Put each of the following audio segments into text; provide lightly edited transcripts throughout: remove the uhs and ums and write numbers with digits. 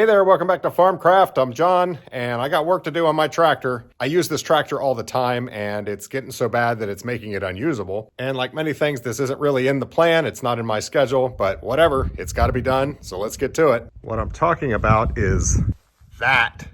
Hey there, welcome back to Farmcraft. I'm John, and I got work to do on my tractor. I use this tractor all the time, and it's getting so bad that it's making it unusable. And like many things, this isn't really in the plan. It's not in my schedule, but whatever, it's got to be done, so let's get to it. What I'm talking about is that.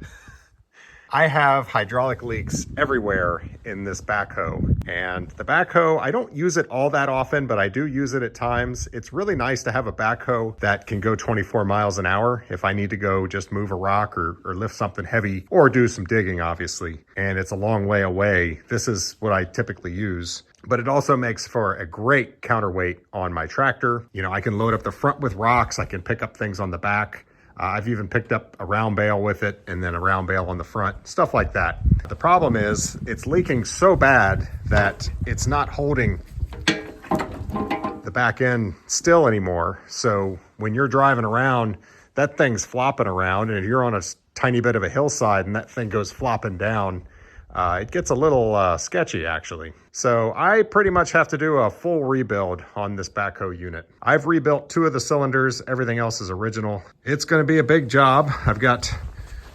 I have hydraulic leaks everywhere in this backhoe, and the backhoe, I don't use it all that often, but I do use it at times. It's really nice to have a backhoe that can go 24 miles an hour if I need to go just move a rock or lift something heavy or do some digging, obviously. And it's a long way away. This is what I typically use. But it also makes for a great counterweight on my tractor. You know, I can load up the front with rocks. I can pick up things on the back. I've even picked up a round bale with it and then a round bale on the front, stuff like that. The problem is it's leaking so bad that it's not holding the back end still anymore. So when you're driving around, that thing's flopping around, and if you're on a tiny bit of a hillside and that thing goes flopping down, it gets a little sketchy actually. So I pretty much have to do a full rebuild on this backhoe unit. I've rebuilt 2 of the cylinders, everything else is original. It's gonna be a big job. I've got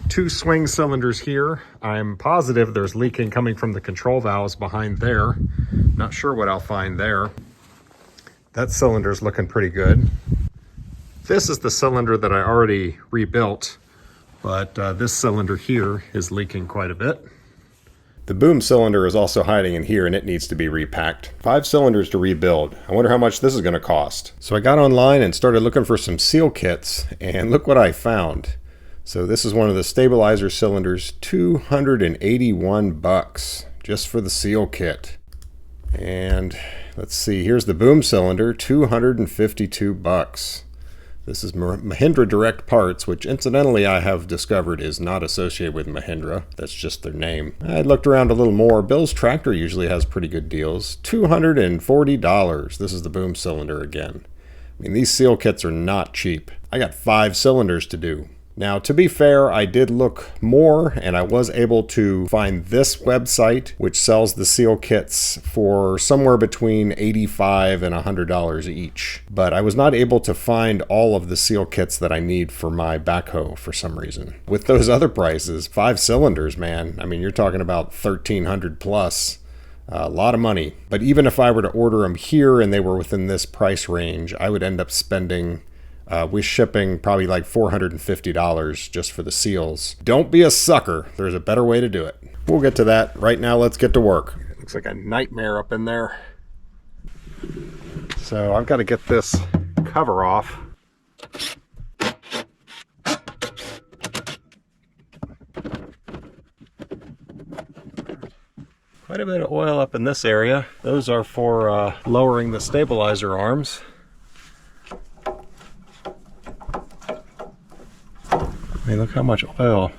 2 swing cylinders here. I'm positive there's leaking coming from the control valves behind there. Not sure what I'll find there. That cylinder's looking pretty good. This is the cylinder that I already rebuilt, but this cylinder here is leaking quite a bit. The boom cylinder is also hiding in here, and it needs to be repacked. 5 cylinders to rebuild. I wonder how much this is going to cost. So I got online and started looking for some seal kits, and look what I found. So this is one of the stabilizer cylinders, $281 just for the seal kit. And let's see, here's the boom cylinder, $252. This is Mahindra Direct Parts, which incidentally I have discovered is not associated with Mahindra. That's just their name. I looked around a little more. Bill's Tractor usually has pretty good deals. $240. This is the boom cylinder again. I mean, these seal kits are not cheap. I got 5 cylinders to do. Now, to be fair, I did look more, and I was able to find this website, which sells the seal kits for somewhere between $85 and $100 each. But I was not able to find all of the seal kits that I need for my backhoe for some reason. With those other prices, 5 cylinders, man, I mean, you're talking about $1,300 plus. A lot of money. But even if I were to order them here and they were within this price range, I would end up spending with shipping probably like $450 just for the seals. Don't be a sucker. There's a better way to do it. We'll get to that. Right now, let's get to work. It looks like a nightmare up in there. So I've got to get this cover off. Quite a bit of oil up in this area. Those are for lowering the stabilizer arms. I mean, look how much oil.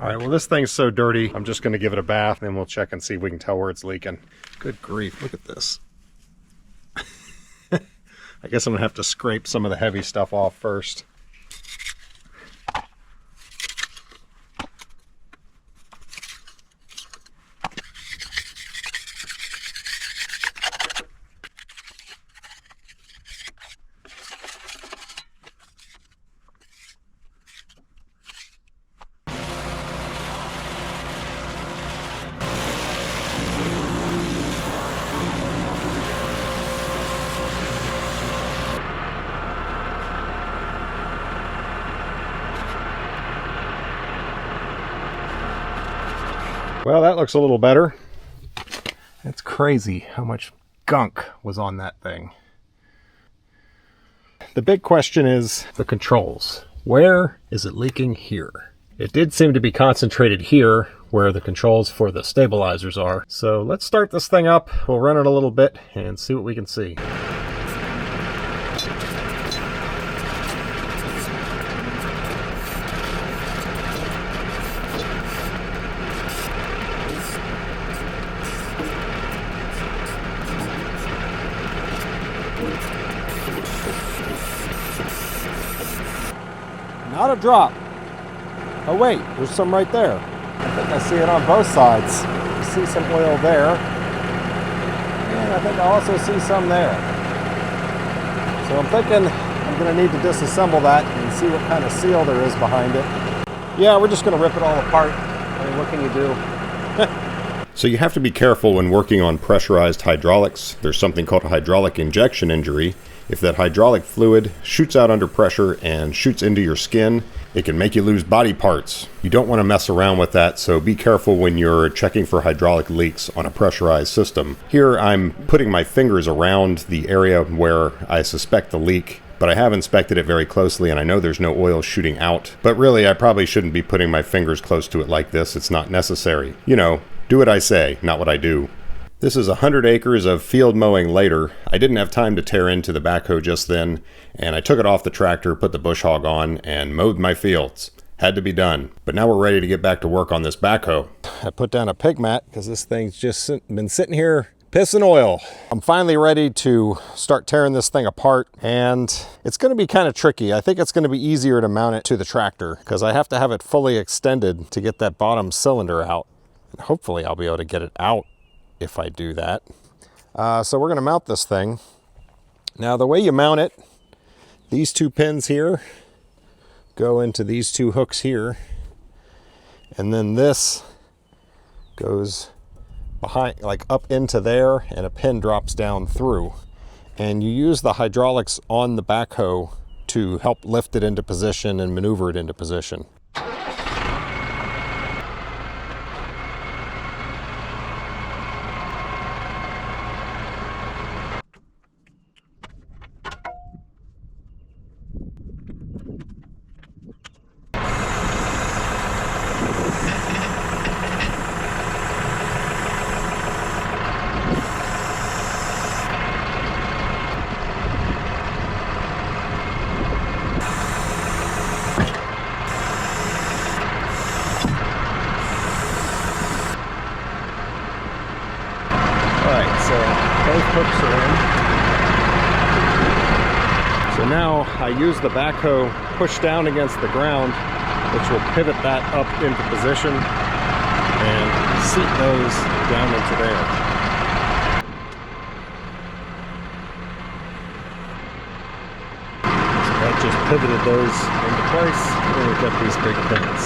All right, well, this thing's so dirty, I'm just gonna give it a bath, and then we'll check and see if we can tell where it's leaking. Good grief, look at this. I guess I'm gonna have to scrape some of the heavy stuff off first. Well, that looks a little better. It's crazy how much gunk was on that thing. The big question is the controls. Where is it leaking here? It did seem to be concentrated here where the controls for the stabilizers are. So let's start this thing up. We'll run it a little bit and see what we can see. Not a drop. Oh wait, there's some right there. I think I see it on both sides. You see some oil there. And I think I also see some there. So I'm thinking I'm going to need to disassemble that and see what kind of seal there is behind it. Yeah, we're just going to rip it all apart. I mean, what can you do? So you have to be careful when working on pressurized hydraulics. There's something called a hydraulic injection injury. If that hydraulic fluid shoots out under pressure and shoots into your skin, it can make you lose body parts. You don't want to mess around with that, so be careful when you're checking for hydraulic leaks on a pressurized system. Here I'm putting my fingers around the area where I suspect the leak, but I have inspected it very closely and I know there's no oil shooting out. But really, I probably shouldn't be putting my fingers close to it like this. It's not necessary. You know, do what I say, not what I do. This is 100 acres of field mowing later. I didn't have time to tear into the backhoe just then, and I took it off the tractor, put the bush hog on, and mowed my fields. Had to be done. But now we're ready to get back to work on this backhoe. I put down a pig mat because this thing's just been sitting here pissing oil. I'm finally ready to start tearing this thing apart, and it's going to be kind of tricky. I think it's going to be easier to mount it to the tractor because I have to have it fully extended to get that bottom cylinder out. And hopefully I'll be able to get it out if I do that. So we're going to mount this thing. Now the way you mount it, these two pins here go into these two hooks here, and then this goes behind, like up into there, and a pin drops down through. And you use the hydraulics on the backhoe to help lift it into position and maneuver it into position. Hooks are in. So now I use the backhoe push down against the ground, which will pivot that up into position and seat those down into there. So that just pivoted those into place, and we've got these big pins.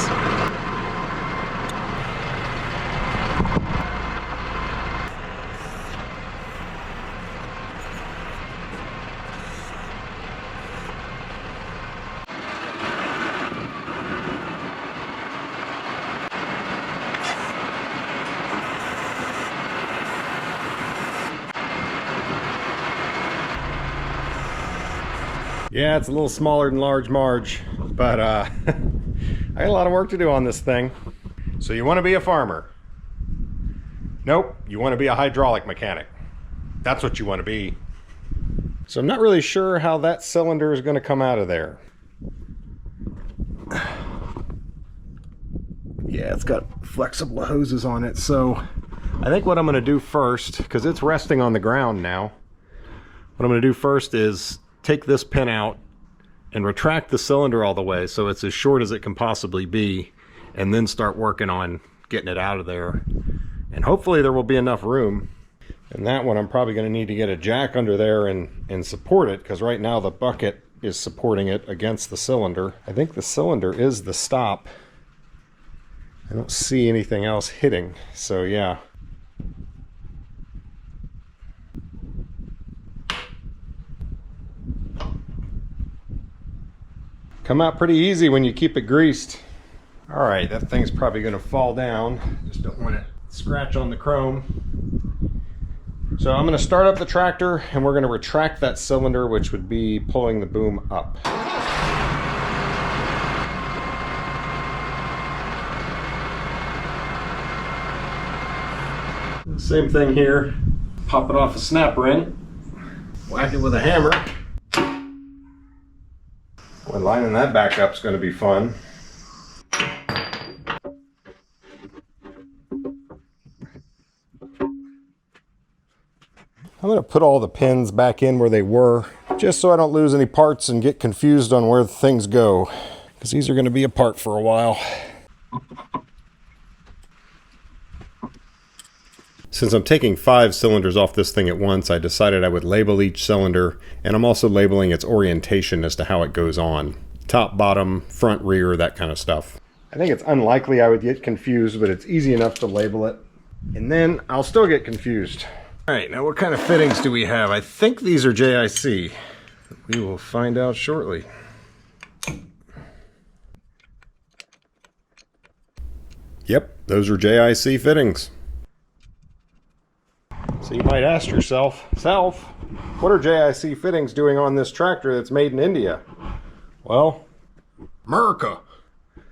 Yeah, it's a little smaller than large Marge, but I got a lot of work to do on this thing. So you want to be a farmer? Nope, you want to be a hydraulic mechanic. That's what you want to be. So I'm not really sure how that cylinder is going to come out of there. Yeah, it's got flexible hoses on it, so I think what I'm going to do first, because it's resting on the ground now, what I'm going to do first is take this pin out and retract the cylinder all the way so it's as short as it can possibly be, and then start working on getting it out of there. And hopefully there will be enough room. And that one I'm probably going to need to get a jack under there and support it, because right now the bucket is supporting it against the cylinder. I think the cylinder is the stop. I don't see anything else hitting, so yeah. Come out pretty easy when you keep it greased. All right, that thing's probably going to fall down. Just don't want to scratch on the chrome. So I'm going to start up the tractor and we're going to retract that cylinder, which would be pulling the boom up. Same thing here. Pop it off a snap ring, whack it with a hammer. Well, lining that back up is going to be fun. I'm going to put all the pins back in where they were, just so I don't lose any parts and get confused on where things go, because these are going to be apart for a while. Since I'm taking 5 cylinders off this thing at once, I decided I would label each cylinder, and I'm also labeling its orientation as to how it goes on. Top, bottom, front, rear, that kind of stuff. I think it's unlikely I would get confused, but it's easy enough to label it. And then I'll still get confused. All right, now what kind of fittings do we have? I think these are JIC. We will find out shortly. Yep, those are JIC fittings. So you might ask yourself, what are JIC fittings doing on this tractor that's made in India? Well, America.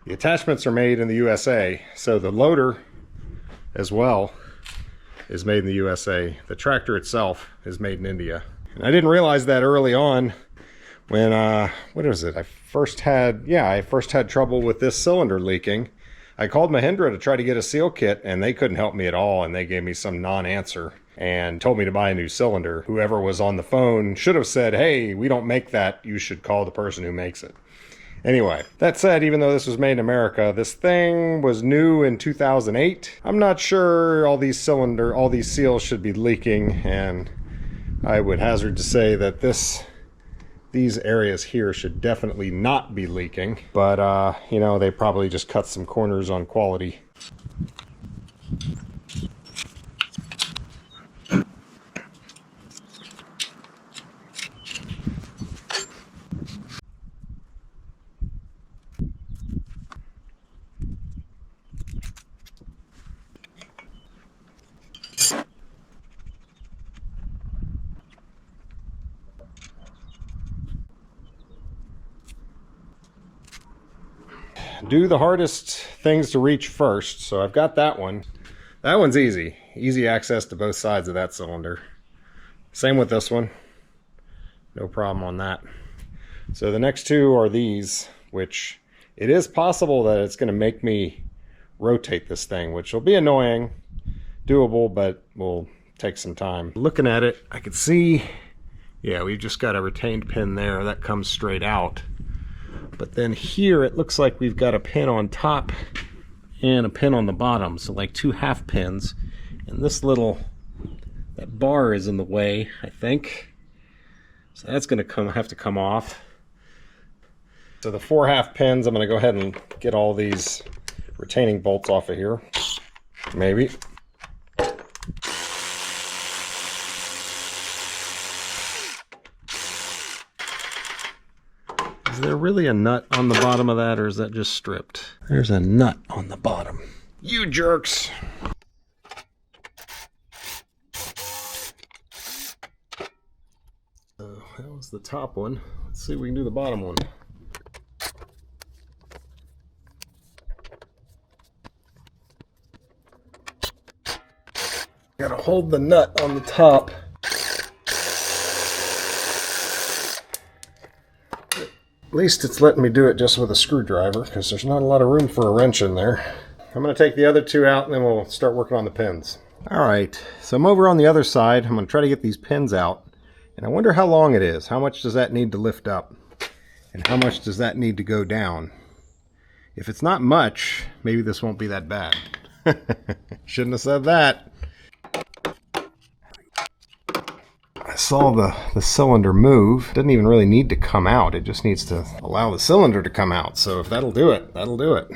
The attachments are made in the USA, so the loader as well is made in the USA. The tractor itself is made in India. And I didn't realize that early on when, what was it? I first had trouble with this cylinder leaking. I called Mahindra to try to get a seal kit, and they couldn't help me at all, and they gave me some non-answer and told me to buy a new cylinder. Whoever was on the phone should have said, hey, we don't make that. You should call the person who makes it. Anyway, that said, even though this was made in America, this thing was new in 2008. I'm not sure all these seals should be leaking, and I would hazard to say that these areas here should definitely not be leaking, but you know, they probably just cut some corners on quality. Do the hardest things to reach first. So I've got that one. That one's easy access to both sides of that cylinder. Same with this one, no problem on that. So the next two are these, which it is possible that it's going to make me rotate this thing, which will be annoying, doable, but will take some time. Looking at it, I can see, yeah, we've just got a retained pin there that comes straight out. But then here it looks like we've got a pin on top and a pin on the bottom, so like 2 half pins. And this that bar is in the way, I think. So that's going to have to come off. So the 4 half pins, I'm going to go ahead and get all these retaining bolts off of here. Maybe. Is there really a nut on the bottom of that, or is that just stripped? There's a nut on the bottom. You jerks! So that was the top one. Let's see if we can do the bottom one. Gotta hold the nut on the top. At least it's letting me do it just with a screwdriver, because there's not a lot of room for a wrench in there. I'm going to take the other 2 out, and then we'll start working on the pins. Alright, so I'm over on the other side. I'm going to try to get these pins out. And I wonder how long it is. How much does that need to lift up? And how much does that need to go down? If it's not much, maybe this won't be that bad. Shouldn't have said that. I saw the cylinder move. It doesn't even really need to come out. It just needs to allow the cylinder to come out. So if that'll do it, that'll do it.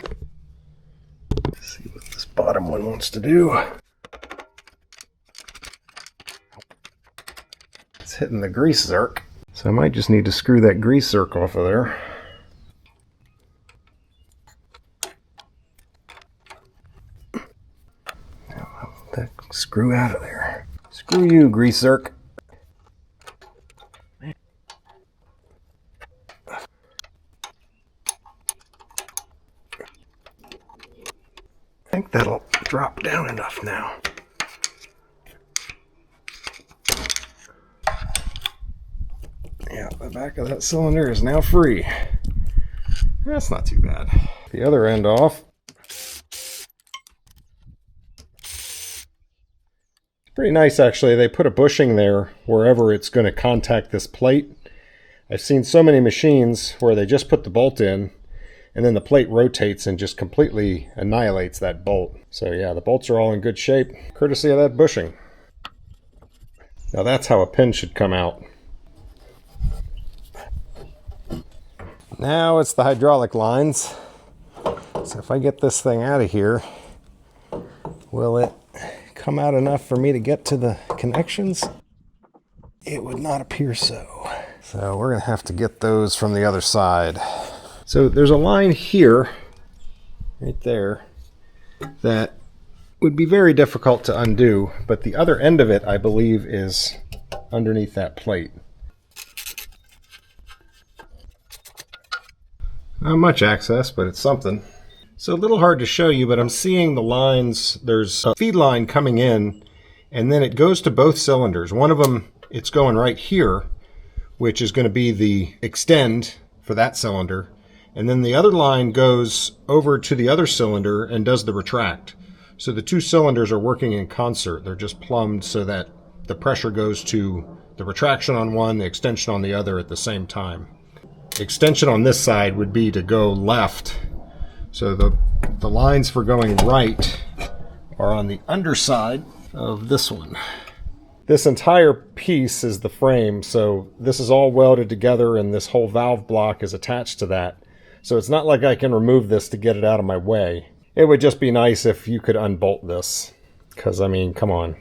Let's see what this bottom one wants to do. It's hitting the grease zerk. So I might just need to screw that grease zerk off of there. Now I'll let that screw out of there. Screw you, grease zerk. I think that'll drop down enough now. Yeah, the back of that cylinder is now free. That's not too bad. The other end off. It's pretty nice, actually. They put a bushing there wherever it's going to contact this plate. I've seen so many machines where they just put the bolt in and then the plate rotates and just completely annihilates that bolt. So yeah, the bolts are all in good shape, courtesy of that bushing. Now that's how a pin should come out. Now it's the hydraulic lines. So if I get this thing out of here, will it come out enough for me to get to the connections? It would not appear so. So we're gonna have to get those from the other side. So there's a line here, right there, that would be very difficult to undo, but the other end of it, I believe, is underneath that plate. Not much access, but it's something. So a little hard to show you, but I'm seeing the lines. There's a feed line coming in, and then it goes to both cylinders. One of them, it's going right here, which is going to be the extend for that cylinder. And then the other line goes over to the other cylinder and does the retract. So the two cylinders are working in concert. They're just plumbed so that the pressure goes to the retraction on one, the extension on the other at the same time. The extension on this side would be to go left. So the lines for going right are on the underside of this one. This entire piece is the frame, so this is all welded together and this whole valve block is attached to that. So it's not like I can remove this to get it out of my way. It would just be nice if you could unbolt this, because I mean, come on.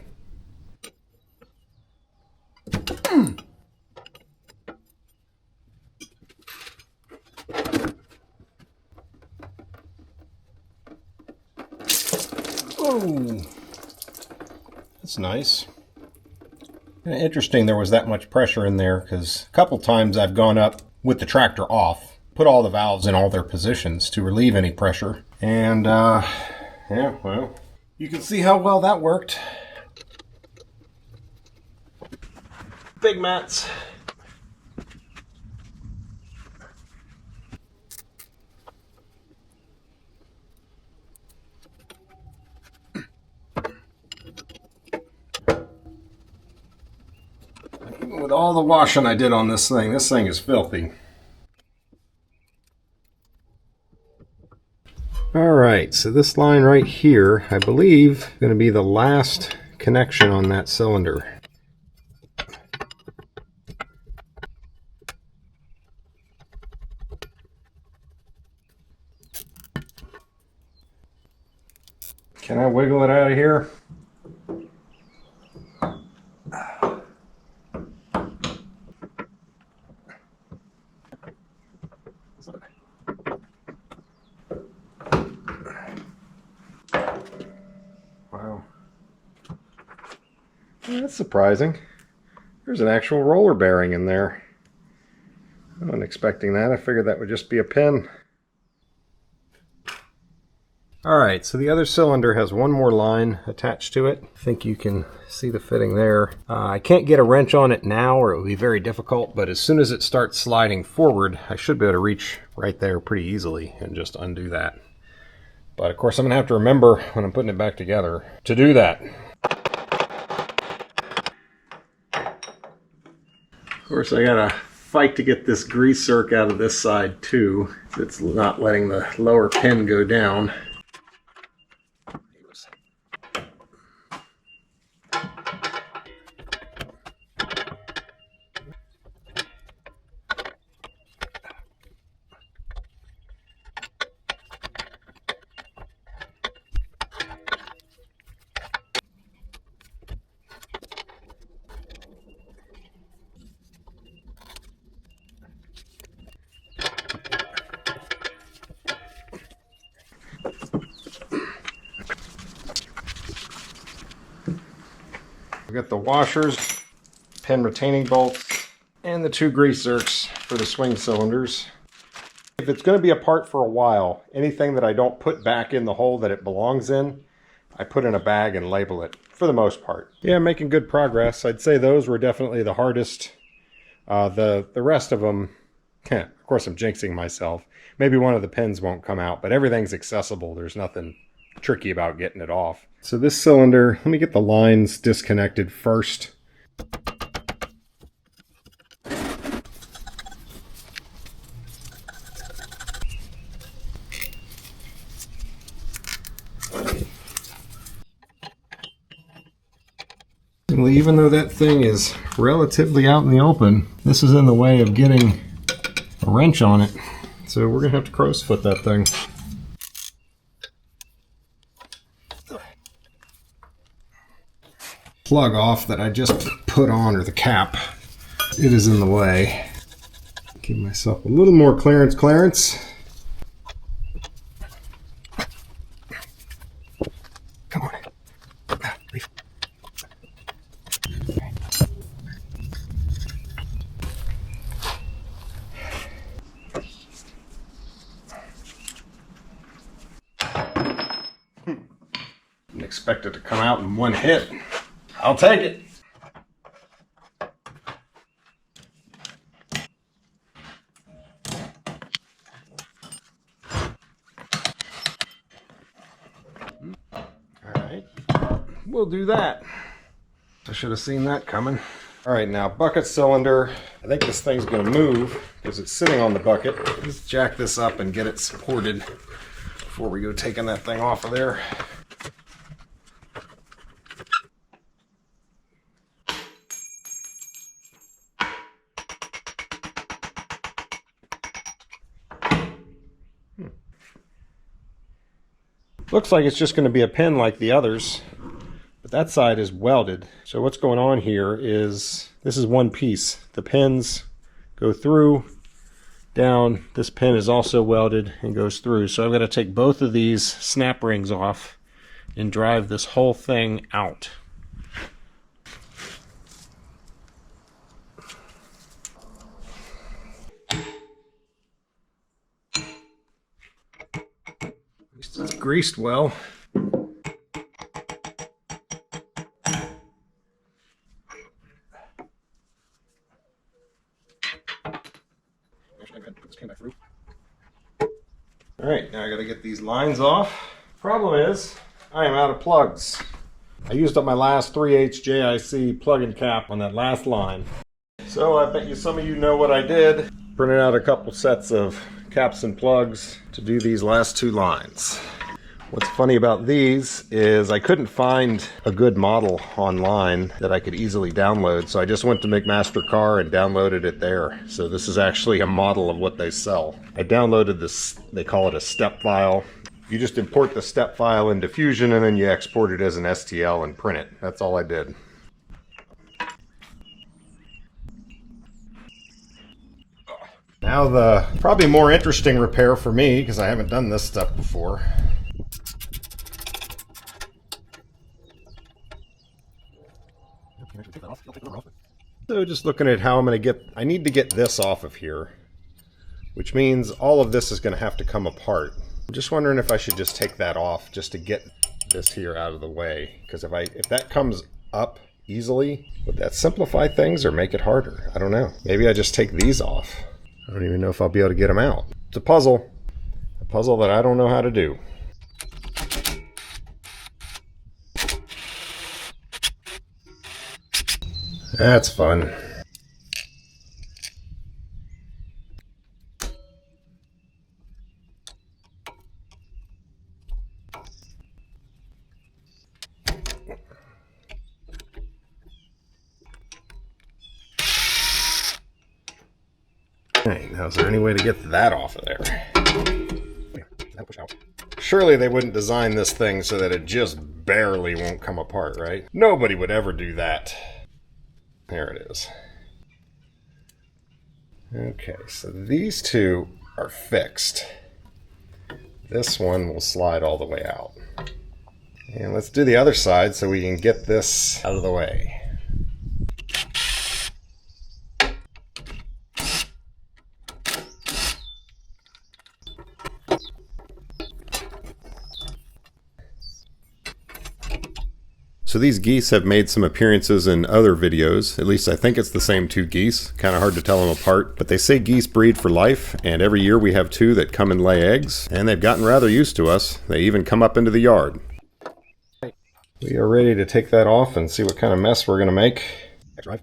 Oh, that's nice. Interesting there was that much pressure in there, because a couple times I've gone up with the tractor off, put all the valves in all their positions to relieve any pressure. And yeah, well, you can see how well that worked. Big mats. Even with all the washing I did on this thing is filthy. Alright, so this line right here, I believe, is going to be the last connection on that cylinder. Can I wiggle it out of here? Wow. That's surprising. There's an actual roller bearing in there. I wasn't expecting that. I figured that would just be a pin. Alright, so the other cylinder has one more line attached to it. I think you can see the fitting there. I can't get a wrench on it now or it will be very difficult, but as soon as it starts sliding forward, I should be able to reach right there pretty easily and just undo that. But of course I'm going to have to remember when I'm putting it back together to do that. Of course I gotta fight to get this grease zerk out of this side too. It's not letting the lower pin go down. We got the washers, pin retaining bolts, and the two grease zerks for the swing cylinders. If it's going to be apart for a while, anything that I don't put back in the hole that it belongs in, I put in a bag and label it, for the most part. Yeah, making good progress. I'd say those were definitely the hardest. The rest of them, of course I'm jinxing myself. Maybe one of the pins won't come out, but everything's accessible. There's nothing tricky about getting it off. So this cylinder, let me get the lines disconnected first. Surprisingly, even though that thing is relatively out in the open, this is in the way of getting a wrench on it. So we're gonna have to crow's foot that thing. Plug off that I just put on, or the cap, it is in the way. Give myself a little more clearance. Come on. Leave. Didn't expect it to come out in one hit. I'll take it. Alright, we'll do that. I should have seen that coming. Alright, now bucket cylinder. I think this thing's going to move because it's sitting on the bucket. Let's jack this up and get it supported before we go taking that thing off of there. Looks like it's just going to be a pin like the others, but that side is welded. So what's going on here is, this is one piece. The pins go through, down. This pin is also welded and goes through. So I've got to take both of these snap rings off and drive this whole thing out. It's greased well. Alright, now I gotta get these lines off. Problem is, I am out of plugs. I used up my last 3/8 JIC plug and cap on that last line. So I bet you some of you know what I did. Printed out a couple sets of caps and plugs to do these last two lines. What's funny about these is I couldn't find a good model online that I could easily download, so I just went to McMaster-Carr and downloaded it there. So this is actually a model of what they sell. I downloaded this, they call it a step file. You just import the step file into Fusion and then you export it as an STL and print it. That's all I did. Now the probably more interesting repair for me, because I haven't done this step before. So just looking at how I'm going to get, I need to get this off of here, which means all of this is going to have to come apart. I'm just wondering if I should just take that off just to get this here out of the way, because if that comes up easily, would that simplify things or make it harder? I don't know. Maybe I just take these off. I don't even know if I'll be able to get them out. It's a puzzle that I don't know how to do. That's fun. Alright, now is there any way to get that off of there? Surely they wouldn't design this thing so that it just barely won't come apart, right? Nobody would ever do that. There it is. Okay, so these two are fixed. This one will slide all the way out. And let's do the other side so we can get this out of the way. So these geese have made some appearances in other videos. At least I think it's the same two geese. Kind of hard to tell them apart. But they say geese breed for life, and every year we have two that come and lay eggs. And they've gotten rather used to us. They even come up into the yard. We are ready to take that off and see what kind of mess we're going to make. Drive.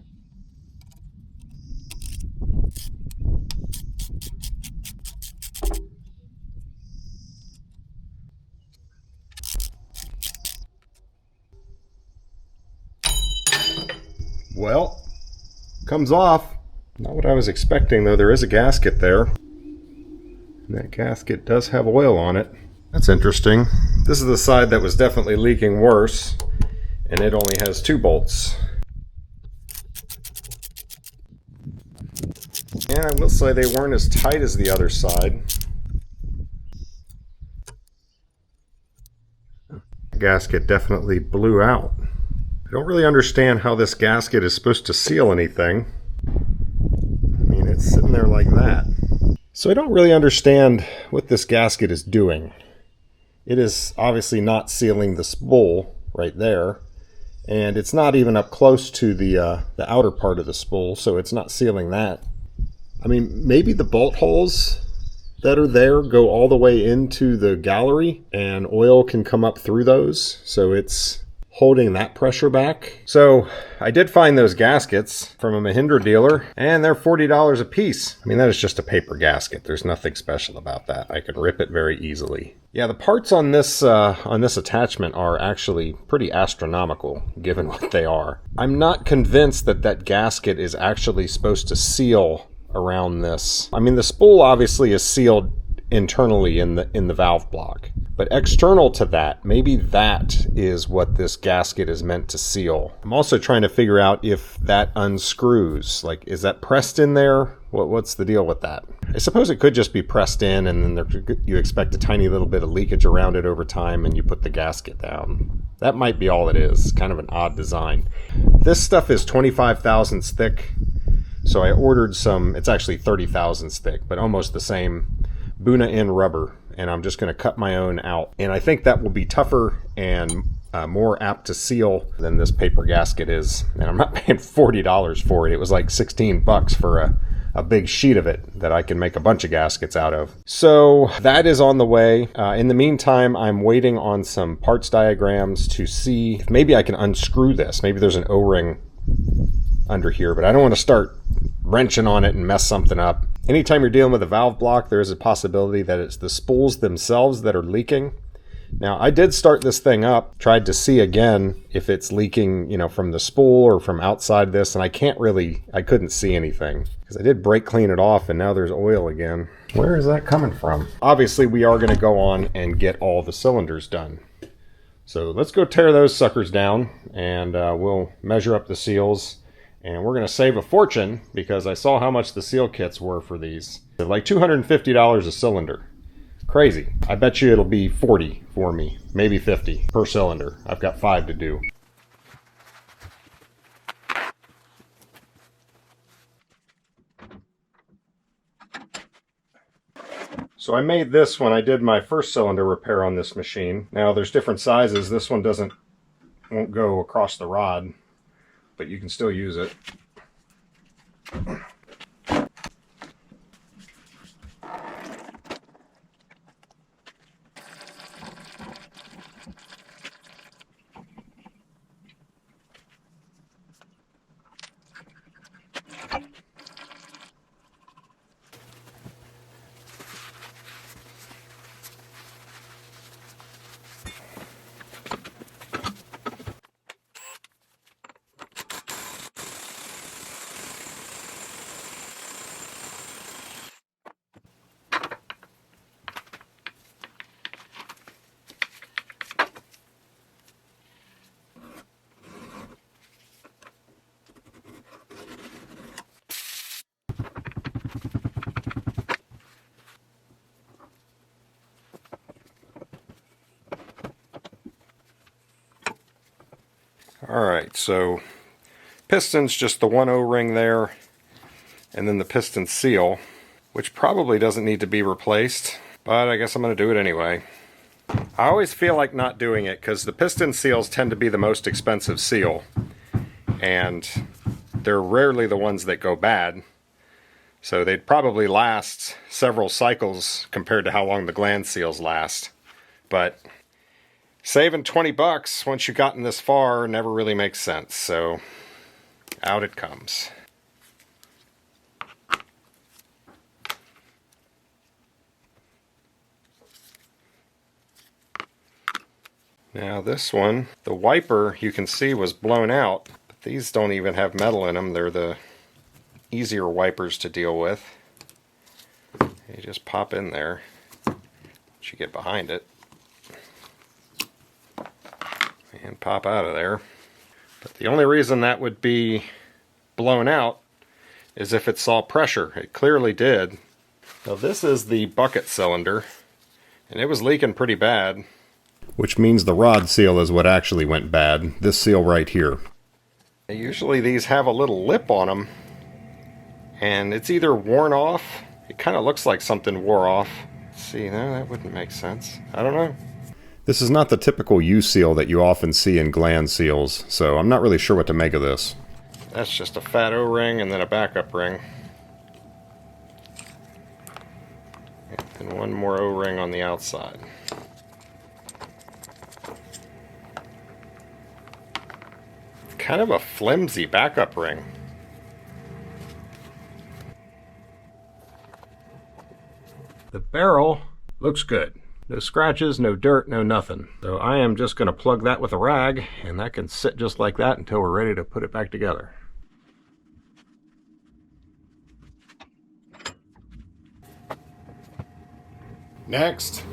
Well, comes off. Not what I was expecting, though. There is a gasket there. And that gasket does have oil on it. That's interesting. This is the side that was definitely leaking worse, and it only has 2 bolts. And I will say they weren't as tight as the other side. The gasket definitely blew out. I don't really understand how this gasket is supposed to seal anything. I mean, it's sitting there like that. So I don't really understand what this gasket is doing. It is obviously not sealing the spool right there, and it's not even up close to the outer part of the spool, so it's not sealing that. I mean, maybe the bolt holes that are there go all the way into the gallery, and oil can come up through those, so it's holding that pressure back. So I did find those gaskets from a Mahindra dealer, and they're $40 a piece. I mean, that is just a paper gasket. There's nothing special about that. I could rip it very easily. Yeah, the parts on this attachment are actually pretty astronomical, given what they are. I'm not convinced that that gasket is actually supposed to seal around this. I mean, the spool obviously is sealed internally in the valve block, but external to that, maybe that is what this gasket is meant to seal. I'm also trying to figure out if that unscrews. Like, is that pressed in there? What's the deal with that? I suppose it could just be pressed in, and then you expect a tiny little bit of leakage around it over time, and you put the gasket down. That might be all it is. Kind of an odd design. This stuff is 25 thousandths thick, so I ordered some. It's actually 30 thousandths thick, but almost the same buna in rubber, and I'm just going to cut my own out. And I think that will be tougher and more apt to seal than this paper gasket is. And I'm not paying $40 for it. It was like 16 bucks for a big sheet of it that I can make a bunch of gaskets out of. So that is on the way. In the meantime, I'm waiting on some parts diagrams to see if maybe I can unscrew this. Maybe there's an O-ring under here, but I don't want to start wrenching on it and mess something up. Anytime you're dealing with a valve block, there is a possibility that it's the spools themselves that are leaking. Now, I did start this thing up, tried to see again if it's leaking, you know, from the spool or from outside this, and I couldn't see anything because I did brake clean it off, and now there's oil again. Where is that coming from? Obviously, we are going to go on and get all the cylinders done. So let's go tear those suckers down, and we'll measure up the seals. And we're going to save a fortune because I saw how much the seal kits were for these. They're like $250 a cylinder. Crazy. I bet you it'll be 40 for me, maybe 50 per cylinder. I've got 5 to do. So I made this when I did my first cylinder repair on this machine. Now there's different sizes. This one won't go across the rod, but you can still use it. Alright, so piston's just the one O-ring there, and then the piston seal, which probably doesn't need to be replaced, but I guess I'm going to do it anyway. I always feel like not doing it because the piston seals tend to be the most expensive seal, and they're rarely the ones that go bad, so they'd probably last several cycles compared to how long the Gland seals last. But saving 20 bucks once you've gotten this far never really makes sense, so out it comes. Now this one, the wiper you can see was blown out, but These don't even have metal in them. They're the easier wipers to deal with. You just pop in there once you get behind it and pop out of there. But the only reason that would be blown out is if it saw pressure. It clearly did. Now this is the bucket cylinder, and it was leaking pretty bad. Which means the rod seal is what actually went bad. This seal right here. Usually these have a little lip on them, and it's either worn off. It kind of looks like something wore off. See, no, that wouldn't make sense. I don't know. This is not the typical U-seal that you often see in Gland seals, so I'm not really sure what to make of this. That's just a fat O-ring and then a backup ring. And one more O-ring on the outside. Kind of a flimsy backup ring. The barrel looks good. No scratches, no dirt, no nothing. So I am just going to plug that with a rag, and that can sit just like that until we're ready to put it back together. Next.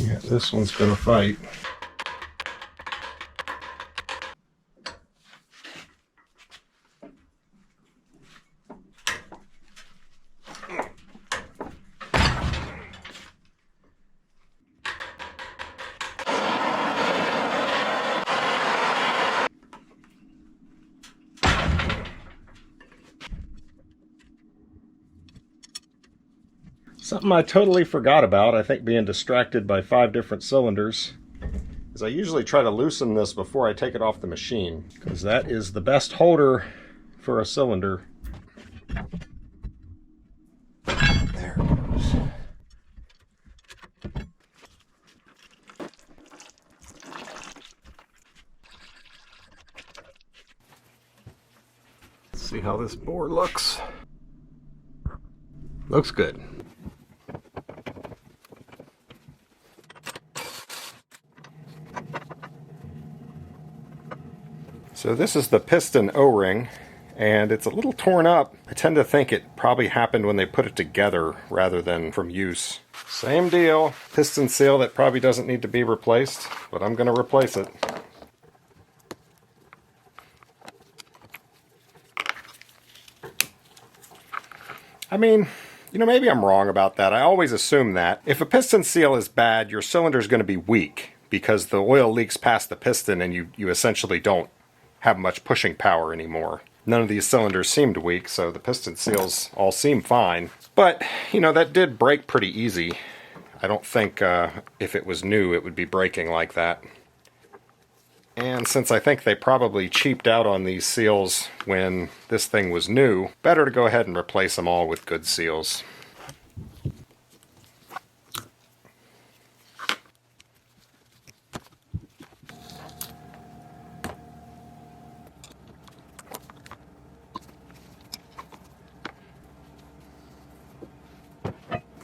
Yeah, this one's going to fight. Something I totally forgot about, I think being distracted by 5 different cylinders, is I usually try to loosen this before I take it off the machine, because that is the best holder for a cylinder. There it goes. Let's see how this bore looks. Looks good. So this is the piston O-ring, and it's a little torn up. I tend to think it probably happened when they put it together rather than from use. Same deal, piston seal that probably doesn't need to be replaced, but I'm going to replace it. I mean, you know, maybe I'm wrong about that. I always assume that if a piston seal is bad, your cylinder is going to be weak because the oil leaks past the piston and you essentially don't have much pushing power anymore. None of these cylinders seemed weak, so the piston seals all seem fine. But, you know, that did break pretty easy. I don't think if it was new it would be breaking like that. And since I think they probably cheaped out on these seals when this thing was new, better to go ahead and replace them all with good seals.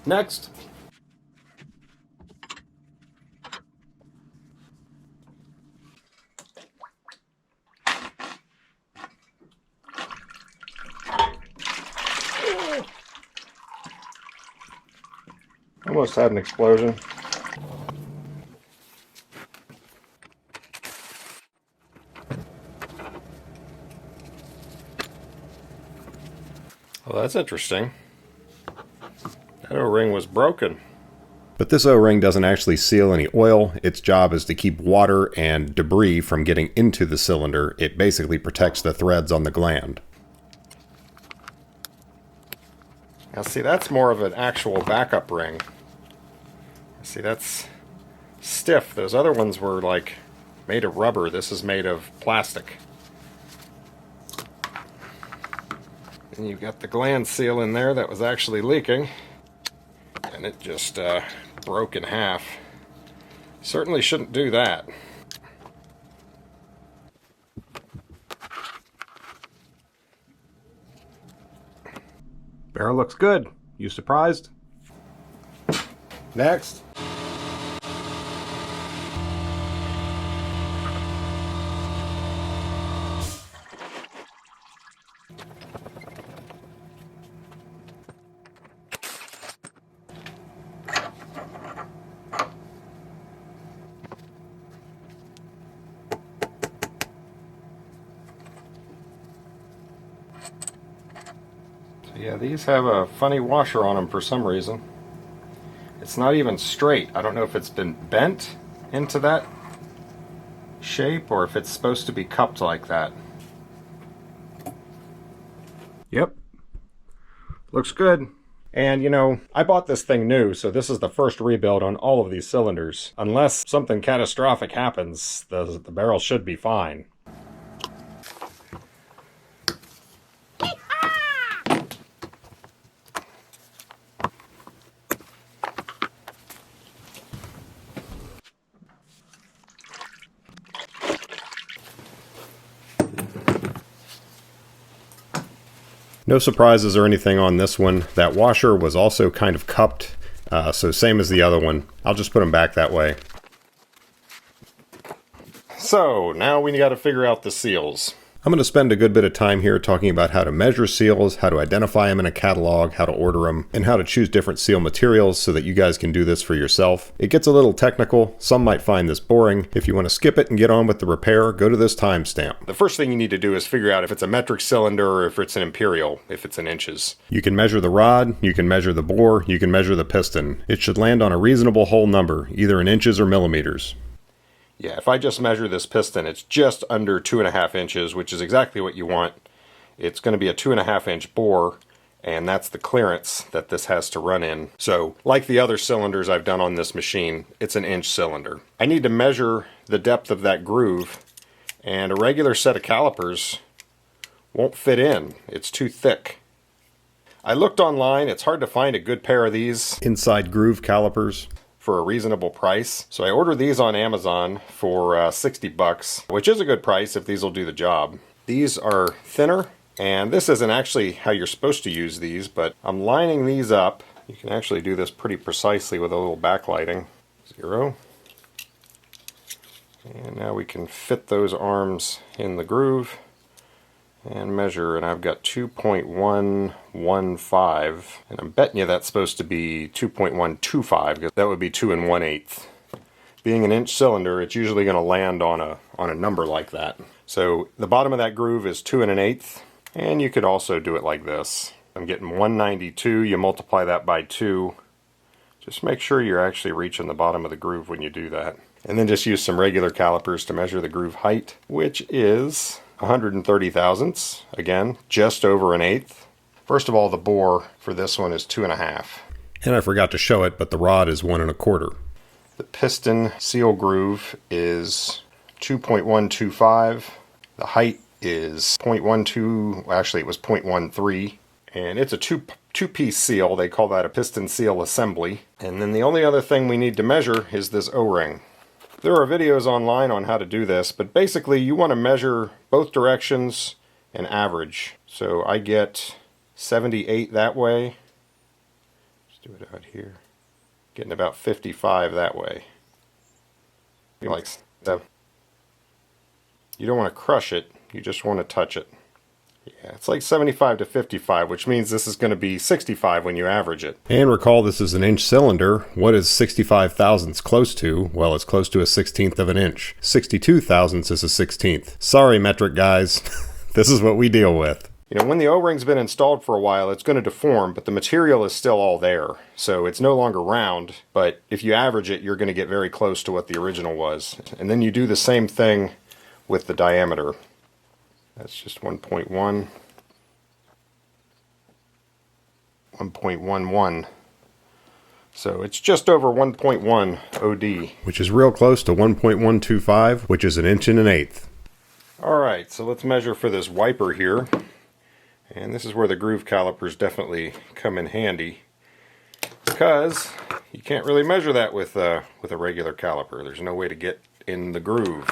Next. Almost had an explosion. Well, that's interesting. That O-ring was broken. But this O-ring doesn't actually seal any oil. Its job is to keep water and debris from getting into the cylinder. It basically protects the threads on the gland. Now see, that's more of an actual backup ring. See, that's stiff. Those other ones were like made of rubber. This is made of plastic. And you've got the gland seal in there that was actually leaking. And it just broke in half. Certainly shouldn't do that. Barrel looks good. You surprised? Next. Yeah, these have a funny washer on them for some reason. It's not even straight. I don't know if it's been bent into that shape or if it's supposed to be cupped like that. Yep. Looks good. And you know, I bought this thing new, so this is the first rebuild on all of these cylinders. Unless something catastrophic happens, the barrel should be fine. No surprises or anything on this one. That washer was also kind of cupped, so same as the other one. I'll just put them back that way. So now we got to figure out the seals. I'm going to spend a good bit of time here talking about how to measure seals, how to identify them in a catalog, how to order them, and how to choose different seal materials so that you guys can do this for yourself. It gets a little technical. Some might find this boring. If you want to skip it and get on with the repair, go to this timestamp. The first thing you need to do is figure out if it's a metric cylinder or if it's an imperial, if it's in inches. You can measure the rod, you can measure the bore, you can measure the piston. It should land on a reasonable whole number, either in inches or millimeters. Yeah, if I just measure this piston, it's just under 2.5 inches, which is exactly what you want. It's going to be a 2.5 inch bore, and that's the clearance that this has to run in. So, like the other cylinders I've done on this machine, it's an inch cylinder. I need to measure the depth of that groove, and a regular set of calipers won't fit in. It's too thick. I looked online. It's hard to find a good pair of these inside groove calipers for a reasonable price. So I ordered these on Amazon for 60 bucks, which is a good price if these will do the job. These are thinner, and this isn't actually how you're supposed to use these, but I'm lining these up. You can actually do this pretty precisely with a little backlighting. 0. And now we can fit those arms in the groove and measure, and I've got 2.115, and I'm betting you that's supposed to be 2.125, because that would be 2 1/8. Being an inch cylinder, it's usually going to land on a number like that. So the bottom of that groove is 2 1/8, and you could also do it like this. I'm getting 192, you multiply that by 2. Just make sure you're actually reaching the bottom of the groove when you do that. And then just use some regular calipers to measure the groove height, which is 130 thousandths, again, just over 1/8. First of all, the bore for this one is 2.5. And I forgot to show it, but the rod is 1 1/4. The piston seal groove is 2.125. The height is 0.12, actually it was 0.13. And it's a two-piece seal. They call that a piston seal assembly. And then the only other thing we need to measure is this O-ring. There are videos online on how to do this, but basically you want to measure both directions and average. So I get 78 that way. Let's do it out here. Getting about 55 that way. Like that. You don't want to crush it, you just want to touch it. Yeah, it's like 75 to 55, which means this is going to be 65 when you average it. And recall this is an inch cylinder. What is 65 thousandths close to? Well, it's close to a 1/16 of an inch. 62 thousandths is a 1/16. Sorry, metric guys. This is what we deal with. You know, when the O-ring's been installed for a while, it's going to deform, but the material is still all there. So it's no longer round, but if you average it, you're going to get very close to what the original was. And then you do the same thing with the diameter. That's just 1.1. 1.11. So it's just over 1.1 OD. Which is real close to 1.125, which is 1 1/8. Alright, so let's measure for this wiper here. And this is where the groove calipers definitely come in handy, because you can't really measure that with a regular caliper. There's no way to get in the groove.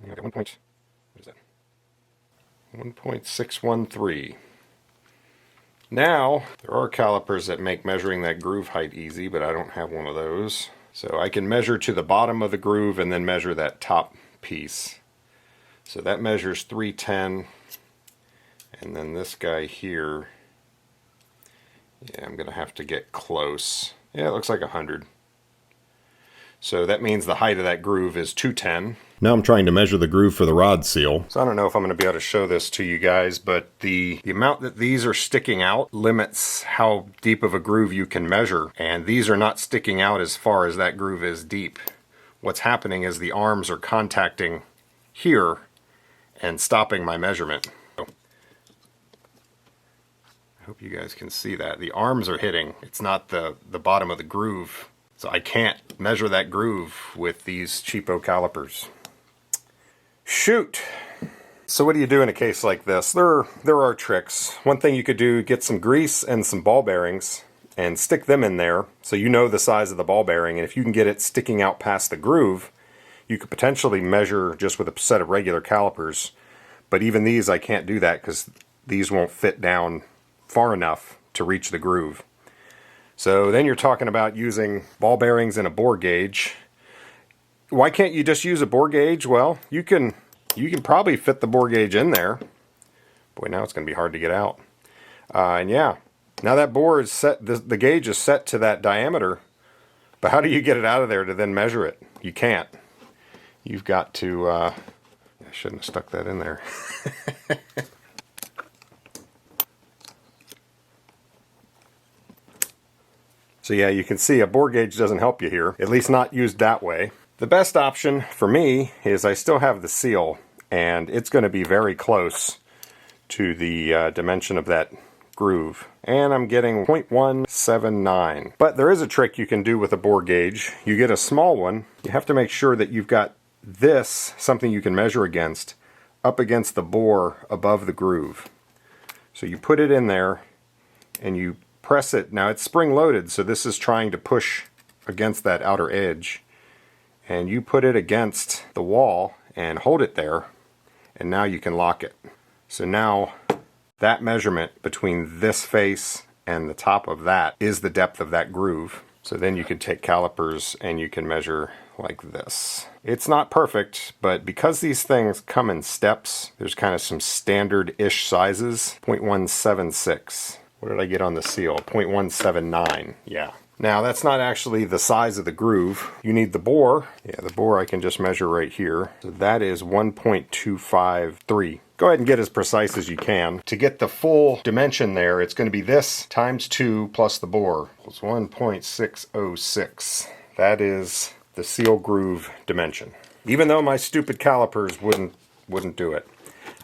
Okay, what is that? 1.613. Now, there are calipers that make measuring that groove height easy, but I don't have one of those. So I can measure to the bottom of the groove and then measure that top piece. So that measures 310, and then this guy here, yeah, I'm going to have to get close. Yeah, it looks like 100. So that means the height of that groove is 210. Now I'm trying to measure the groove for the rod seal. So I don't know if I'm going to be able to show this to you guys, but the amount that these are sticking out limits how deep of a groove you can measure. And these are not sticking out as far as that groove is deep. What's happening is the arms are contacting here and stopping my measurement. I hope you guys can see that. The arms are hitting. It's not the bottom of the groove. So I can't measure that groove with these cheapo calipers. Shoot! So what do you do in a case like this? There are tricks. One thing you could do, get some grease and some ball bearings and stick them in there so you know the size of the ball bearing, and if you can get it sticking out past the groove, you could potentially measure just with a set of regular calipers. But even these, I can't do that because these won't fit down far enough to reach the groove. So then you're talking about using ball bearings and a bore gauge. Why can't you just use a bore gauge? Well, you can probably fit the bore gauge in there. Boy, now it's going to be hard to get out. And yeah, now that bore is set, the gauge is set to that diameter, but how do you get it out of there to then measure it? You can't. You've got to, I shouldn't have stuck that in there. So yeah, you can see a bore gauge doesn't help you here, at least not used that way. The best option for me is I still have the seal, and it's going to be very close to the dimension of that groove. And I'm getting 0.179. But there is a trick you can do with a bore gauge. You get a small one. You have to make sure that you've got this, something you can measure against, up against the bore above the groove. So you put it in there and you press it. Now it's spring loaded, so this is trying to push against that outer edge. And you put it against the wall and hold it there, and now you can lock it. So now that measurement between this face and the top of that is the depth of that groove. So then you can take calipers and you can measure like this. It's not perfect, but because these things come in steps, there's kind of some standard-ish sizes. 0.176. What did I get on the seal? 0.179. Yeah. Now that's not actually the size of the groove. You need the bore. Yeah, the bore I can just measure right here. So that is 1.253. Go ahead and get as precise as you can. To get the full dimension there, it's going to be this times 2 plus the bore. It's 1.606. That is the seal groove dimension. Even though my stupid calipers wouldn't do it.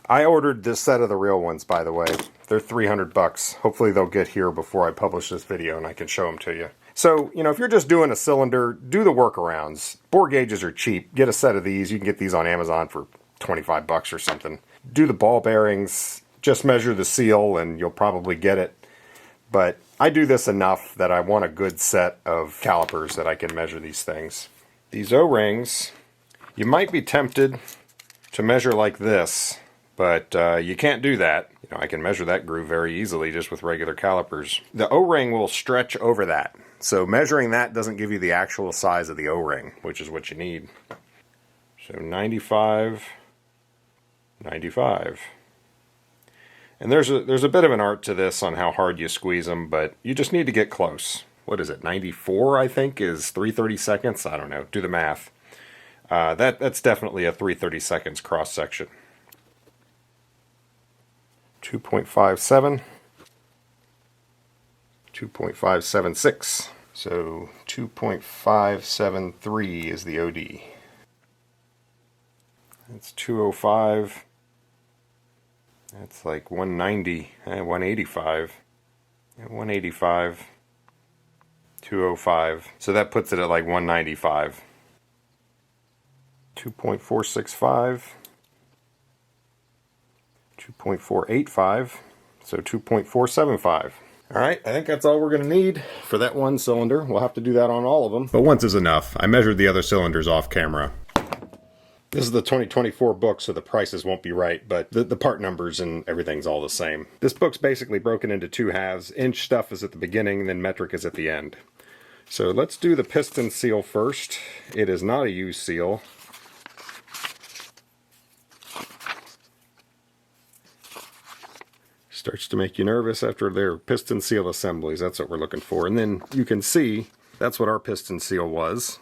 I ordered this set of the real ones, by the way. They're $300. Hopefully they'll get here before I publish this video and I can show them to you. So, you know, if you're just doing a cylinder, do the workarounds. Bore gauges are cheap. Get a set of these. You can get these on Amazon for 25 bucks or something. Do the ball bearings. Just measure the seal and you'll probably get it. But I do this enough that I want a good set of calipers that I can measure these things. These O-rings, you might be tempted to measure like this, but you can't do that. You know, I can measure that groove very easily just with regular calipers. The O-ring will stretch over that. So measuring that doesn't give you the actual size of the O-ring, which is what you need. So 95, 95. And there's a bit of an art to this on how hard you squeeze them, but you just need to get close. What is it, 94 I think is 3/32? I don't know, do the math. That's definitely a 3/32 cross section. 2.57. 2.576. So 2.573 is the OD. That's 205. That's like 190, 185. 185. 205. So that puts it at like 195. 2.465. 2.485. So 2.475. Alright, I think that's all we're going to need for that one cylinder. We'll have to do that on all of them. But once is enough. I measured the other cylinders off camera. This is the 2024 book, so the prices won't be right, but the part numbers and everything's all the same. This book's basically broken into two halves. Inch stuff is at the beginning, and then metric is at the end. So let's do the piston seal first. It is not a U seal. Starts to make you nervous after their piston seal assemblies. That's what we're looking for. And then you can see that's what our piston seal was.